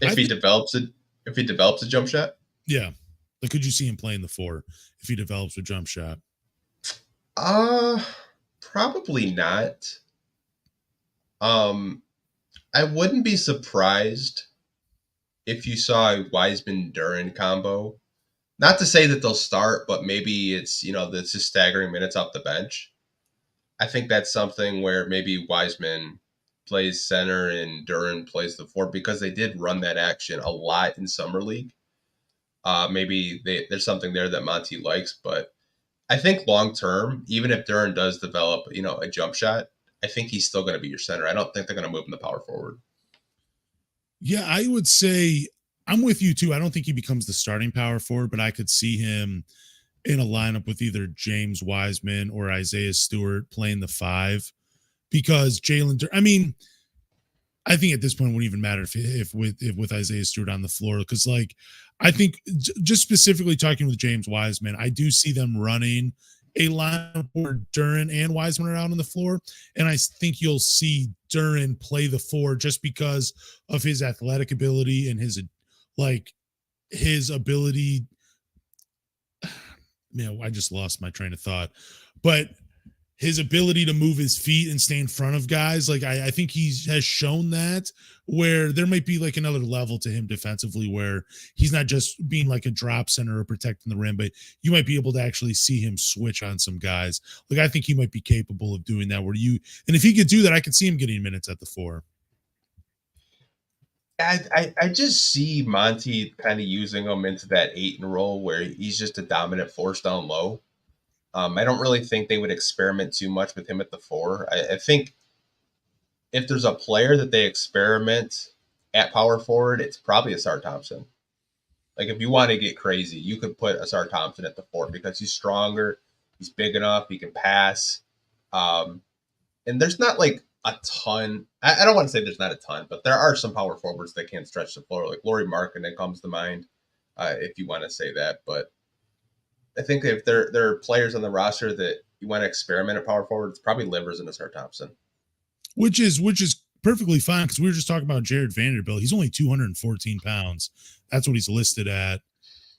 If he develops a jump shot? Yeah. Like, could you see him playing the 4 if he develops a jump shot? Probably not. I wouldn't be surprised if you saw a Wiseman-Duren combo. Not to say that they'll start, but maybe it's, that's just staggering minutes off the bench. I think that's something where maybe Wiseman plays center and Duren plays the 4, because they did run that action a lot in Summer League. Maybe there's something there that Monty likes, but I think long term, even if Duren does develop, a jump shot, I think he's still going to be your center. I don't think they're going to move him to power forward. Yeah, I would say I'm with you too. I don't think he becomes the starting power forward, but I could see him in a lineup with either James Wiseman or Isaiah Stewart playing the 5, because I mean, I think at this point it wouldn't even matter if with Isaiah Stewart on the floor, because like I think just specifically talking with James Wiseman, I do see them running a lineup where Duren and Wiseman are out on the floor. And I think you'll see Duren play the four just because of his athletic ability and his ability. I just lost my train of thought. But his ability to move his feet and stay in front of guys, like I think he has shown that, where there might be like another level to him defensively where he's not just being like a drop center or protecting the rim, but you might be able to actually see him switch on some guys. Like I think he might be capable of doing that and if he could do that, I could see him getting minutes at the four. I just see Monty kind of using him into that 8 role where he's just a dominant force down low. I don't really think they would experiment too much with him at the 4. I think if there's a player that they experiment at power forward, it's probably Asar Thompson. Like if you want to get crazy, you could put Asar Thompson at the 4 because he's stronger, he's big enough, he can pass. And there's not like a ton. I don't want to say there's not a ton, but there are some power forwards that can stretch the floor. Like Lauri Markkanen comes to mind, if you want to say that. But I think if there are players on the roster that you want to experiment at power forward, it's probably Livers and Asar Thompson. Which is perfectly fine because we were just talking about Jared Vanderbilt. He's only 214 pounds. That's what he's listed at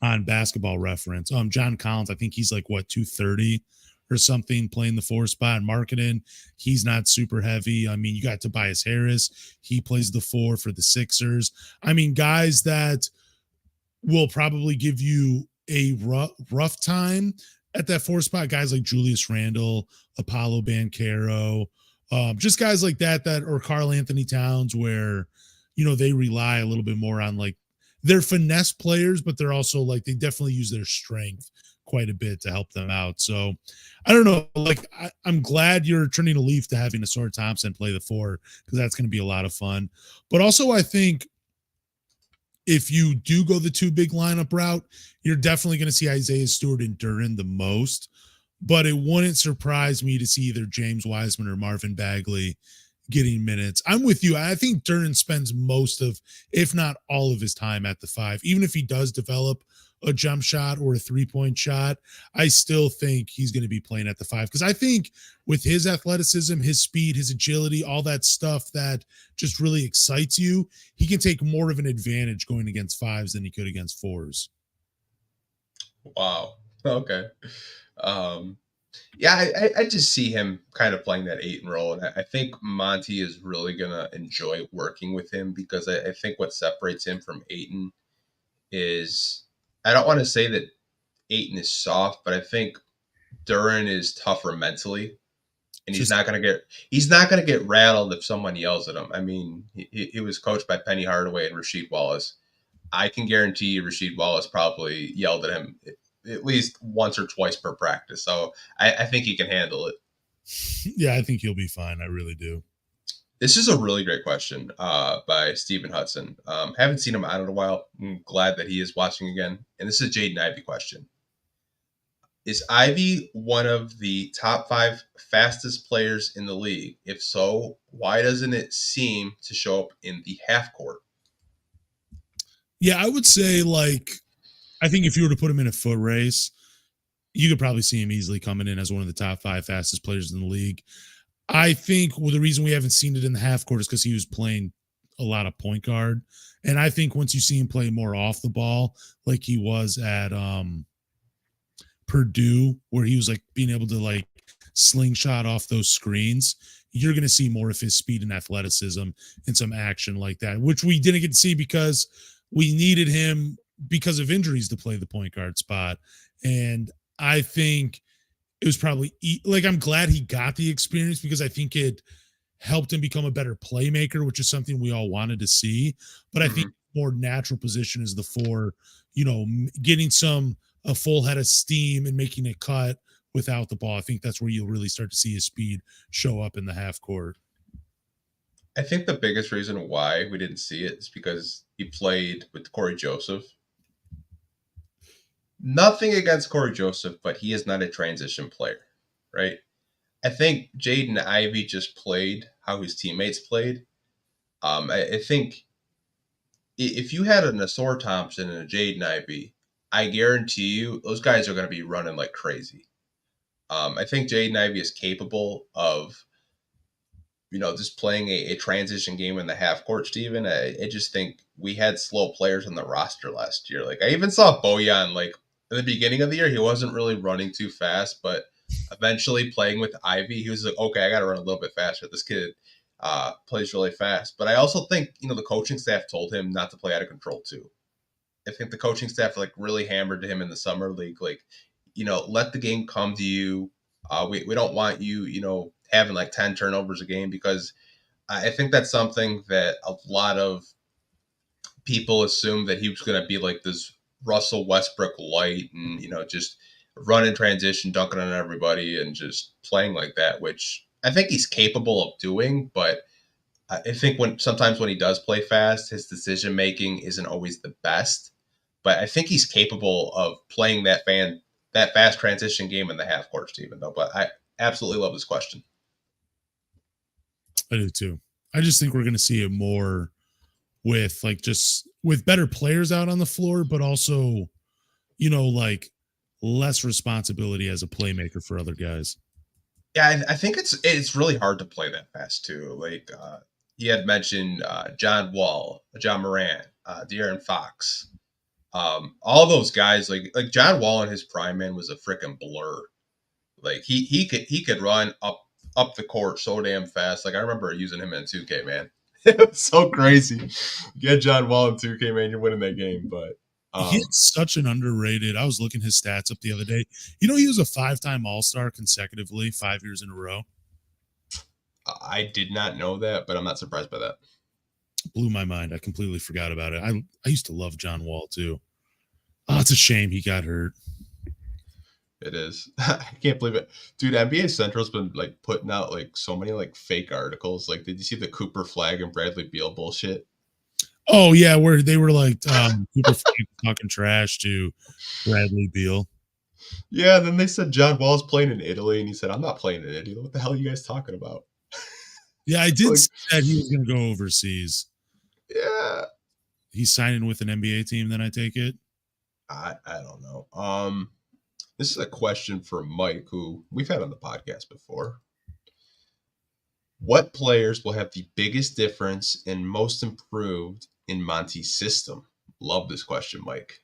on Basketball Reference. John Collins, I think he's like 230 or something playing the 4 spot. Markkanen, he's not super heavy. I mean, you got Tobias Harris. He plays the 4 for the Sixers. I mean, guys that will probably give you a rough time at that 4 spot. Guys like Julius Randle, Apollo Banchero, just guys like that or Karl Anthony Towns, where they rely a little bit more on like they're finesse players, but they're also like they definitely use their strength quite a bit to help them out. So I don't know. Like I'm glad you're turning a leaf to having Asar Thompson play the 4 because that's going to be a lot of fun. But also I think if you do go the 2 big lineup route, you're definitely going to see Isaiah Stewart and Duren the most. But it wouldn't surprise me to see either James Wiseman or Marvin Bagley getting minutes. I'm with you. I think Duren spends most of, if not all of his time at the 5. Even if he does develop a jump shot or a 3-point shot, I still think he's going to be playing at the 5. Because I think with his athleticism, his speed, his agility, all that stuff that just really excites you, he can take more of an advantage going against 5s than he could against 4s. Wow. Okay. Yeah, I just see him kind of playing that 8 role. And I think Monty is really going to enjoy working with him because I think what separates him from Ayton is, I don't want to say that Ayton is soft, but I think Duren is tougher mentally. And he's not going to get rattled if someone yells at him. I mean, he was coached by Penny Hardaway and Rasheed Wallace. I can guarantee you Rasheed Wallace probably yelled at him at least once or twice per practice. So I think he can handle it. Yeah, I think he'll be fine. I really do. This is a really great question by Stephen Hudson. Haven't seen him on in a while. I'm glad that he is watching again. And this is a Jaden Ivey question. Is Ivey one of the top 5 fastest players in the league? If so, why doesn't it seem to show up in the half court? Yeah, I would say I think if you were to put him in a foot race, you could probably see him easily coming in as one of the top 5 fastest players in the league. I think the reason we haven't seen it in the half court is because he was playing a lot of point guard. And I think once you see him play more off the ball, like he was at Purdue, where he was being able to slingshot off those screens, you're going to see more of his speed and athleticism and some action like that, which we didn't get to see because we needed him because of injuries to play the point guard spot. And I think it was probably I'm glad he got the experience because I think it helped him become a better playmaker, which is something we all wanted to see. But I think more natural position is the 4, getting a full head of steam and making it cut without the ball. I think that's where you'll really start to see his speed show up in the half court. I think the biggest reason why we didn't see it is because he played with Corey Joseph. Nothing against Corey Joseph, but he is not a transition player, right? I think Jaden Ivey just played how his teammates played. I think if you had an Asar Thompson and a Jaden Ivey, I guarantee you those guys are going to be running like crazy. I think Jaden Ivey is capable of, just playing a transition game in the half court, Steven. I just think we had slow players on the roster last year. Like, I even saw Boeheim, like, in the beginning of the year, he wasn't really running too fast, but eventually playing with Ivy, he was like, okay, I got to run a little bit faster. This kid plays really fast. But I also think, the coaching staff told him not to play out of control, too. I think the coaching staff, like, really hammered him in the summer league, like, let the game come to you. We don't want you, having like 10 turnovers a game, because I think that's something that a lot of people assume that he was going to be like this Russell Westbrook light and, just run in transition, dunking on everybody and just playing like that, which I think he's capable of doing. But I think sometimes when he does play fast, his decision making isn't always the best. But I think he's capable of playing that fast transition game in the half court, Stephen, though. But I absolutely love this question. I do too. I just think we're going to see it more with with better players out on the floor, but also, like less responsibility as a playmaker for other guys. Yeah, I think it's really hard to play that fast too. Like he had mentioned John Wall, John Morant, De'Aaron Fox. All those guys, like John Wall in his prime, man, was a freaking blur. Like he could run up the court so damn fast. Like I remember using him in 2K, man. It was so crazy. Get John Wall in 2K, man, you're winning that game. But he's such an underrated. I was looking his stats up the other day. He was a 5-time All-Star consecutively, 5 years in a row. I did not know that, but I'm not surprised by that. Blew my mind. I completely forgot about it. I used to love John Wall too. Oh, it's a shame he got hurt. It is. I can't believe it. Dude, NBA Central's been like putting out like so many like fake articles. Like, did you see the Cooper Flag and Bradley Beal bullshit? Oh yeah, where they were like Cooper Flag talking trash to Bradley Beal. Yeah, and then they said John Wall's playing in Italy, and he said, I'm not playing in Italy. What the hell are you guys talking about? Yeah, I did see that he was going to go overseas. Yeah. He's signing with an NBA team, then I take it? I don't know. This is a question for Mike, who we've had on the podcast before. What players will have the biggest difference and most improved in Monty's system? Love this question, Mike.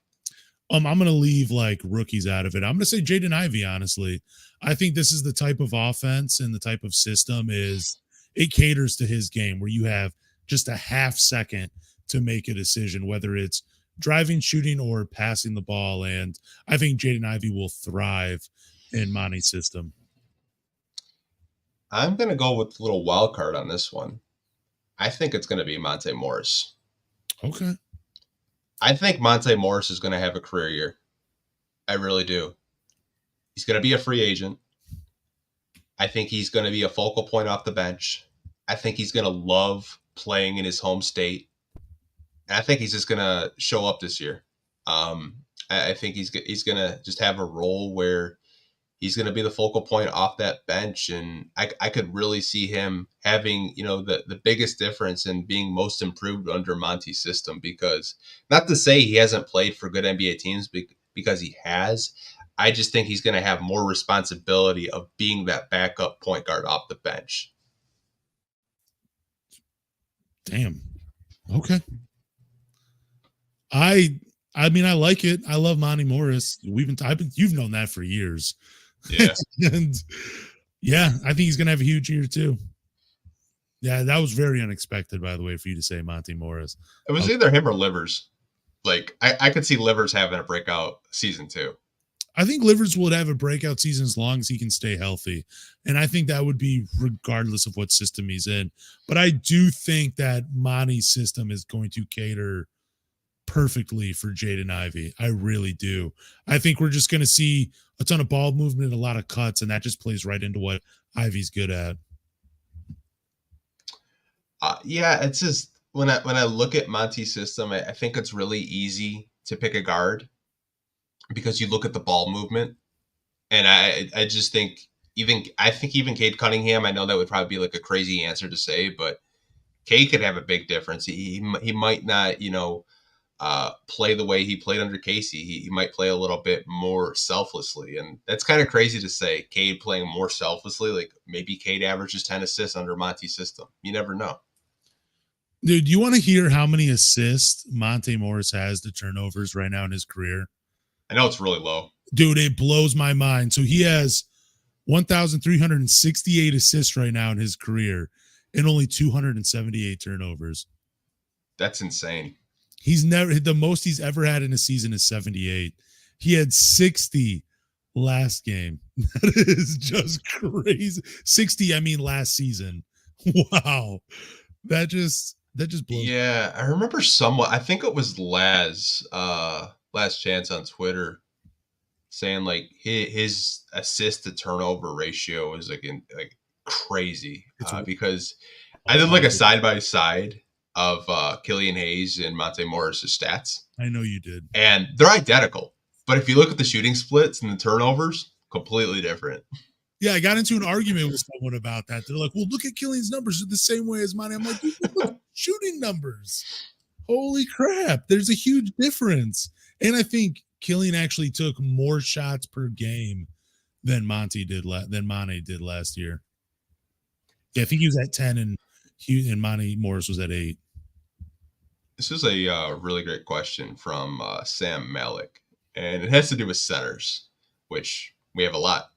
I'm going to leave like rookies out of it. I'm going to say Jaden Ivey, honestly. I think this is the type of offense and the type of system it caters to his game, where you have just a half second to make a decision, whether it's driving, shooting, or passing the ball. And I think Jaden Ivey will thrive in Monty's system. I'm going to go with a little wild card on this one. I think it's going to be Monte Morris. Okay. I think Monte Morris is going to have a career year. I really do. He's going to be a free agent. I think he's going to be a focal point off the bench. I think he's going to love playing in his home state. And I think he's just going to show up this year. I think he's going to just have a role where he's going to be the focal point off that bench. And I could really see him having, the biggest difference and being most improved under Monty's system, because not to say he hasn't played for good NBA teams, because he has. I just think he's going to have more responsibility of being that backup point guard off the bench. Damn. Okay. I mean, I like it. I love Monty Morris. You've known that for years. Yeah. And yeah, I think he's going to have a huge year too. Yeah, that was very unexpected, by the way, for you to say Monty Morris. It was either him or Livers. Like, I could see Livers having a breakout season too. I think Livers would have a breakout season as long as he can stay healthy. And I think that would be regardless of what system he's in. But I do think that Monty's system is going to cater perfectly for Jaden Ivey. I really do. I think we're just going to see a ton of ball movement and a lot of cuts, and that just plays right into what Ivey's good at. Yeah, it's just when I look at Monty's system, I think it's really easy to pick a guard because you look at the ball movement, and I just think even Cade Cunningham. I know that would probably be like a crazy answer to say, but Cade could have a big difference. He might not play the way he played under Casey. He might play a little bit more selflessly. And that's kind of crazy to say, Cade playing more selflessly. Like maybe Cade averages 10 assists under Monty's system. You never know. Dude, you want to hear how many assists Monte Morris has to turnovers right now in his career? I know it's really low. Dude, it blows my mind. So he has 1,368 assists right now in his career and only 278 turnovers. That's insane. He's never, the most he's ever had in a season is 78. He had 60 last game. That is just crazy. 60, I mean last season. Wow. That just blows. Yeah, I remember somewhat. I think it was Last Chance on Twitter saying like his assist to turnover ratio is like crazy because I did like a side by side of Killian Hayes and Monte Morris's stats. I know you did, and they're identical. But if you look at the shooting splits and the turnovers, completely different. Yeah, I got into an argument with someone about that. They're like, "Well, look at Killian's numbers; they're the same way as mine." I'm like, "Look at shooting numbers! Holy crap! There's a huge difference." And I think Killian actually took more shots per game than Monte did last year. Yeah, I think he was at 10, and Monte Morris was at 8. This is a really great question from Sam Malik, and it has to do with centers, which we have a lot.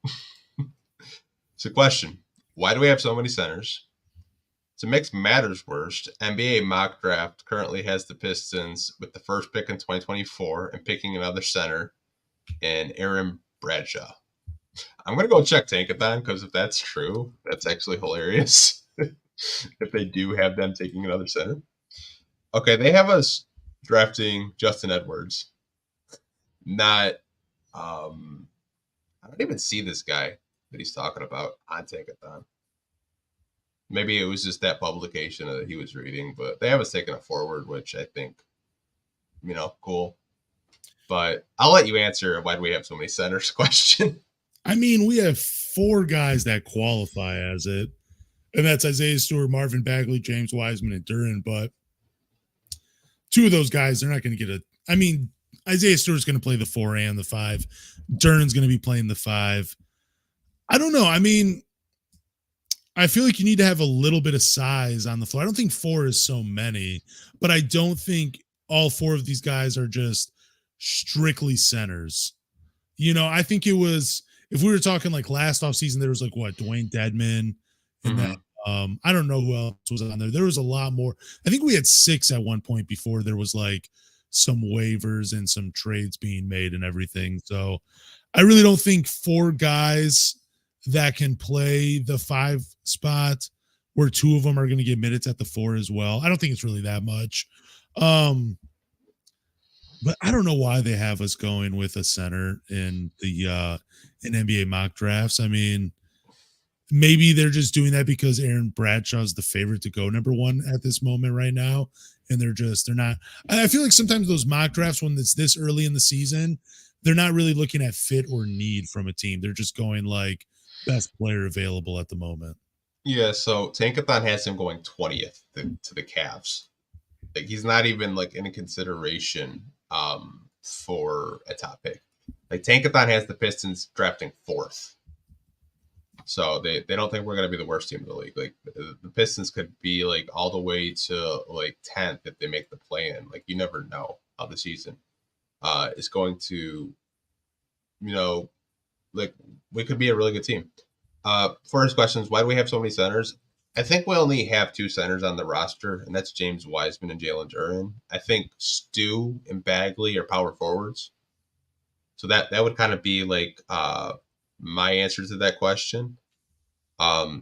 It's a question. Why do we have so many centers? To make matters worse, NBA mock draft currently has the Pistons with the first pick in 2024 and picking another center in Aaron Bradshaw. I'm going to go check Tankathon because if that's true, that's actually hilarious. If they do have them taking another center. Okay, they have us drafting Justin Edwards. Not, I don't even see this guy that he's talking about on Tankathon. Maybe it was just that publication that he was reading, but they have us taking a forward, which I think, cool. But I'll let you answer why do we have so many centers question. I mean, we have 4 guys that qualify as it, and that's Isaiah Stewart, Marvin Bagley, James Wiseman, and Duren. But 2 of those guys, they're not going to get Isaiah Stewart's going to play the 4 and the 5. Duren's going to be playing the 5. I don't know. I mean, I feel like you need to have a little bit of size on the floor. I don't think 4 is so many, but I don't think all 4 of these guys are just strictly centers. I think it was, if we were talking like last offseason, there was like Dwayne Dedman and that. I don't know who else was on there. There was a lot more. I think we had 6 at one point before there was like some waivers and some trades being made and everything. So I really don't think 4 guys that can play the 5 spot where 2 of them are going to get minutes at the 4 as well. I don't think it's really that much. But I don't know why they have us going with a center in the in NBA mock drafts. I mean, maybe they're just doing that because Aaron Bradshaw's the favorite to go number 1 at this moment right now. And they're not. I feel like sometimes those mock drafts, when it's this early in the season, they're not really looking at fit or need from a team. They're just going like best player available at the moment. Yeah, so Tankathon has him going 20th to the Cavs. Like he's not even like in consideration for a top pick. Like Tankathon has the Pistons drafting 4th. So they don't think we're going to be the worst team in the league. Like the Pistons could be like all the way to like 10th if they make the play-in. Like you never know how the season is going to, like we could be a really good team. First questions, why do we have so many centers? I think we only have 2 centers on the roster, and that's James Wiseman and Jalen Duren. I think Stu and Bagley are power forwards. So that would kind of be like my answer to that question. I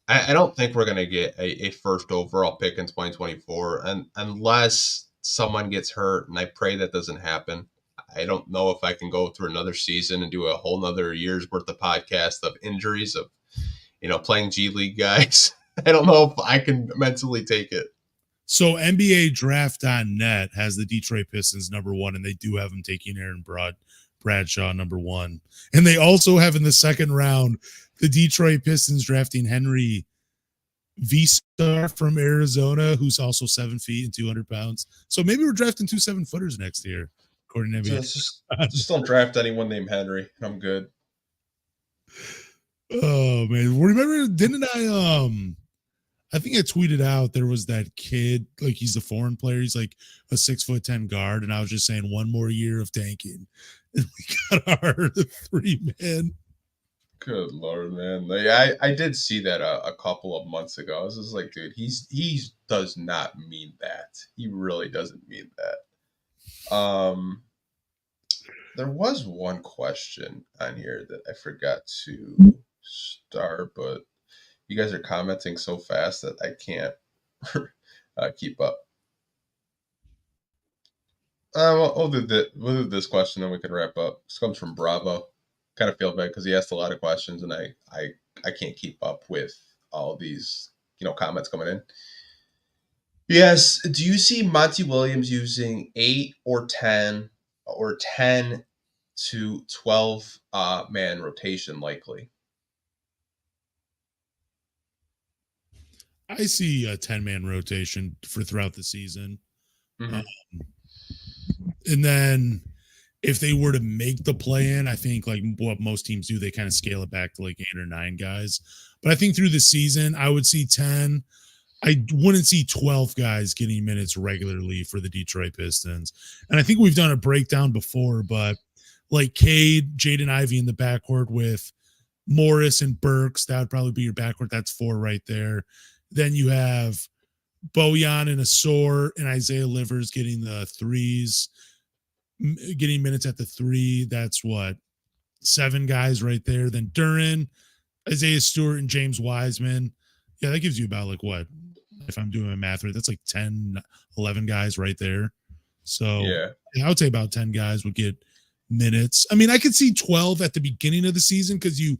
don't think we're going to get a first overall pick in 2024 unless someone gets hurt, and I pray that doesn't happen. I don't know if I can go through another season and do a whole nother year's worth of podcast of injuries of, playing G League guys. I don't know if I can mentally take it. So NBA Draft.net has the Detroit Pistons number 1, and they do have them taking Aaron Bradshaw number 1. And they also have in the second round, the Detroit Pistons drafting Henry V-Star from Arizona, who's also 7 feet and 200 pounds. So maybe we're drafting 2 7-footers next year, according to So NBA. just don't draft anyone named Henry. I'm good. Oh man, remember? Didn't I think I tweeted out there was that kid, like he's a foreign player. He's like a 6'10" guard, and I was just saying one more year of tanking, and we got our 3-man. Good Lord, man. Like, I did see that a couple of months ago. I was just like, dude, he does not mean that. He really doesn't mean that. There was one question on here that I forgot to start, but you guys are commenting so fast that I can't keep up. We'll do this question and we can wrap up. This comes from Bravo. Kind of feel bad because he asked a lot of questions and I can't keep up with all these comments coming in. Yes, do you see Monty Williams using 8 or 10 or 10 to 12 man rotation likely? I see a 10-man rotation for throughout the season. Mm-hmm. And then if they were to make the play in, I think like what most teams do, they kind of scale it back to like 8 or 9 guys. But I think through the season, I would see 10. I wouldn't see 12 guys getting minutes regularly for the Detroit Pistons. And I think we've done a breakdown before, but like Cade, Jaden Ivey in the backcourt with Morris and Burks, that would probably be your backcourt. That's 4 right there. Then you have Boeheim and Asor and Isaiah Livers getting the threes, getting minutes at the 3. That's what, 7 guys right there. Then Duren, Isaiah Stewart, and James Wiseman. Yeah, that gives you about like what, if I'm doing my math right, that's like 10, 11 guys right there. So yeah, I would say about 10 guys would get minutes. I mean, I could see 12 at the beginning of the season because you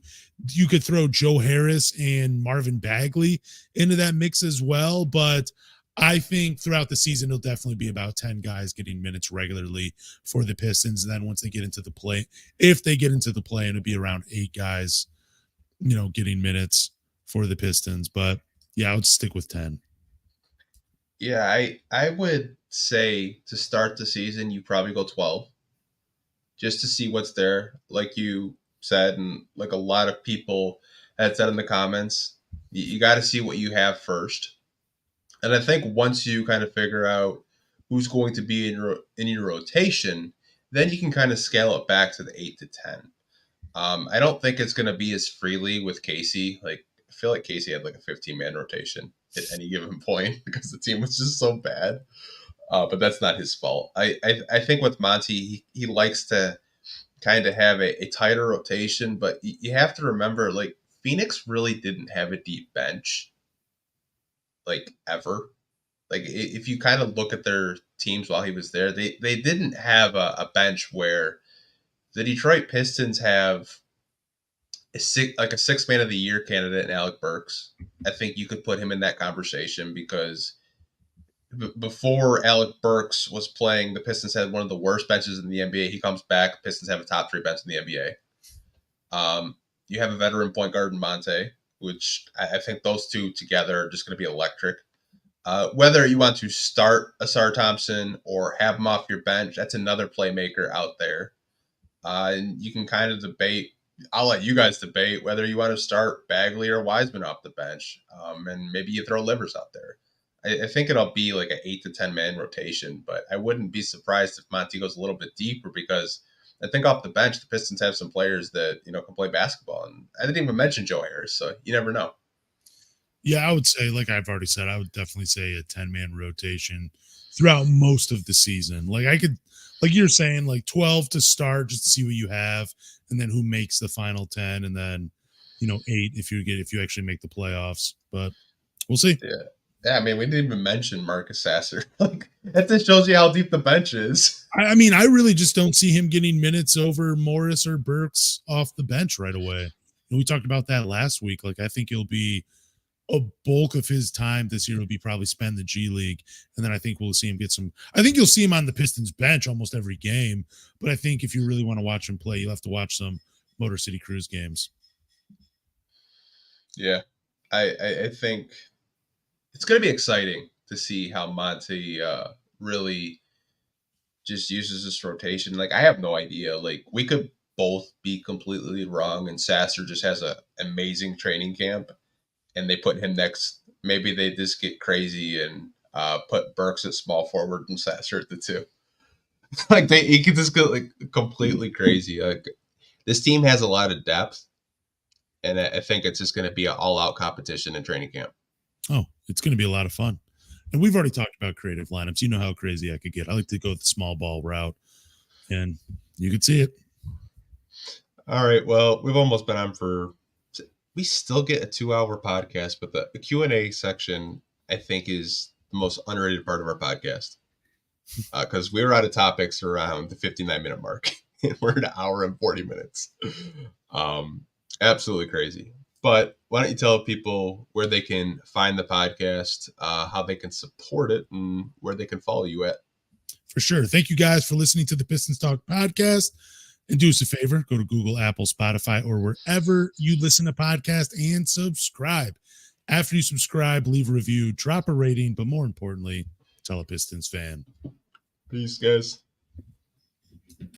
could throw Joe Harris and Marvin Bagley into that mix as well. But I think throughout the season, it'll definitely be about 10 guys getting minutes regularly for the Pistons. And then once they get into the play, if they get into the play, it'll be around 8 guys, getting minutes for the Pistons. But yeah, I would stick with 10. Yeah, I would say to start the season, you probably go 12 just to see what's there. Like you said, and like a lot of people had said in the comments, you got to see what you have first. And I think once you kind of figure out who's going to be in your rotation, then you can kind of scale it back to the 8 to 10. I don't think it's going to be as freely with Casey. Like, I feel like Casey had like a 15-man rotation at any given point because the team was just so bad. But that's not his fault. I think with Monty, he likes to kind of have a tighter rotation, but you have to remember, like, Phoenix really didn't have a deep bench, like, ever. Like, if you kind of look at their teams while he was there, they didn't have a bench where the Detroit Pistons have a 6 man of the year candidate in Alec Burks. I think you could put him in that conversation because before Alec Burks was playing, the Pistons had one of the worst benches in the NBA. He comes back, Pistons have a top 3 bench in the NBA. You have a veteran point guard in Monte, which I think those two together are just going to be electric. Whether you want to start Asar Thompson or have him off your bench, that's another playmaker out there. And you can kind of debate. I'll let you guys debate whether you want to start Bagley or Wiseman off the bench. And maybe you throw Livers out there. I think it'll be like an 8 to 10 man rotation, but I wouldn't be surprised if Monty goes a little bit deeper because I think off the bench, the Pistons have some players that, can play basketball. And I didn't even mention Joe Harris, so you never know. Yeah, I would say, like I've already said, I would definitely say a 10-man rotation throughout most of the season. Like I could, like you're saying, like 12 to start just to see what you have, and then who makes the final 10, and then 8 if you actually make the playoffs. But we'll see. Yeah, I mean, we didn't even mention Marcus Sasser. Like that just shows you how deep the bench is. I mean, I really just don't see him getting minutes over Morris or Burks off the bench right away. And we talked about that last week. Like I think he'll be a bulk of his time this year will be probably spend the G League. And then I think we'll see him I think you'll see him on the Pistons bench almost every game. But I think if you really want to watch him play, you'll have to watch some Motor City Cruise games. Yeah. I think it's going to be exciting to see how Monty really just uses this rotation. Like, I have no idea. Like, we could both be completely wrong, and Sasser just has an amazing training camp, and they put him next. Maybe they just get crazy and put Burks at small forward and Sasser at the 2. Like, he could just go like completely crazy. Like, this team has a lot of depth, and I think it's just going to be an all-out competition in training camp. Oh, it's going to be a lot of fun. And we've already talked about creative lineups. You know how crazy I could get. I like to go the small ball route, and you could see it. All right. Well, we've almost been on for. We still get a 2-hour podcast, but the Q&A section, I think, is the most underrated part of our podcast, because we were out of topics around the 59-minute mark, and we're at 1 hour and 40 minutes. Absolutely crazy. But why don't you tell people where they can find the podcast, how they can support it, and where they can follow you at? For sure. Thank you guys for listening to the Pistons Talk Podcast. And do us a favor, go to Google, Apple, Spotify, or wherever you listen to podcasts and subscribe. After you subscribe, leave a review, drop a rating, but more importantly, tell a Pistons fan. Peace, guys.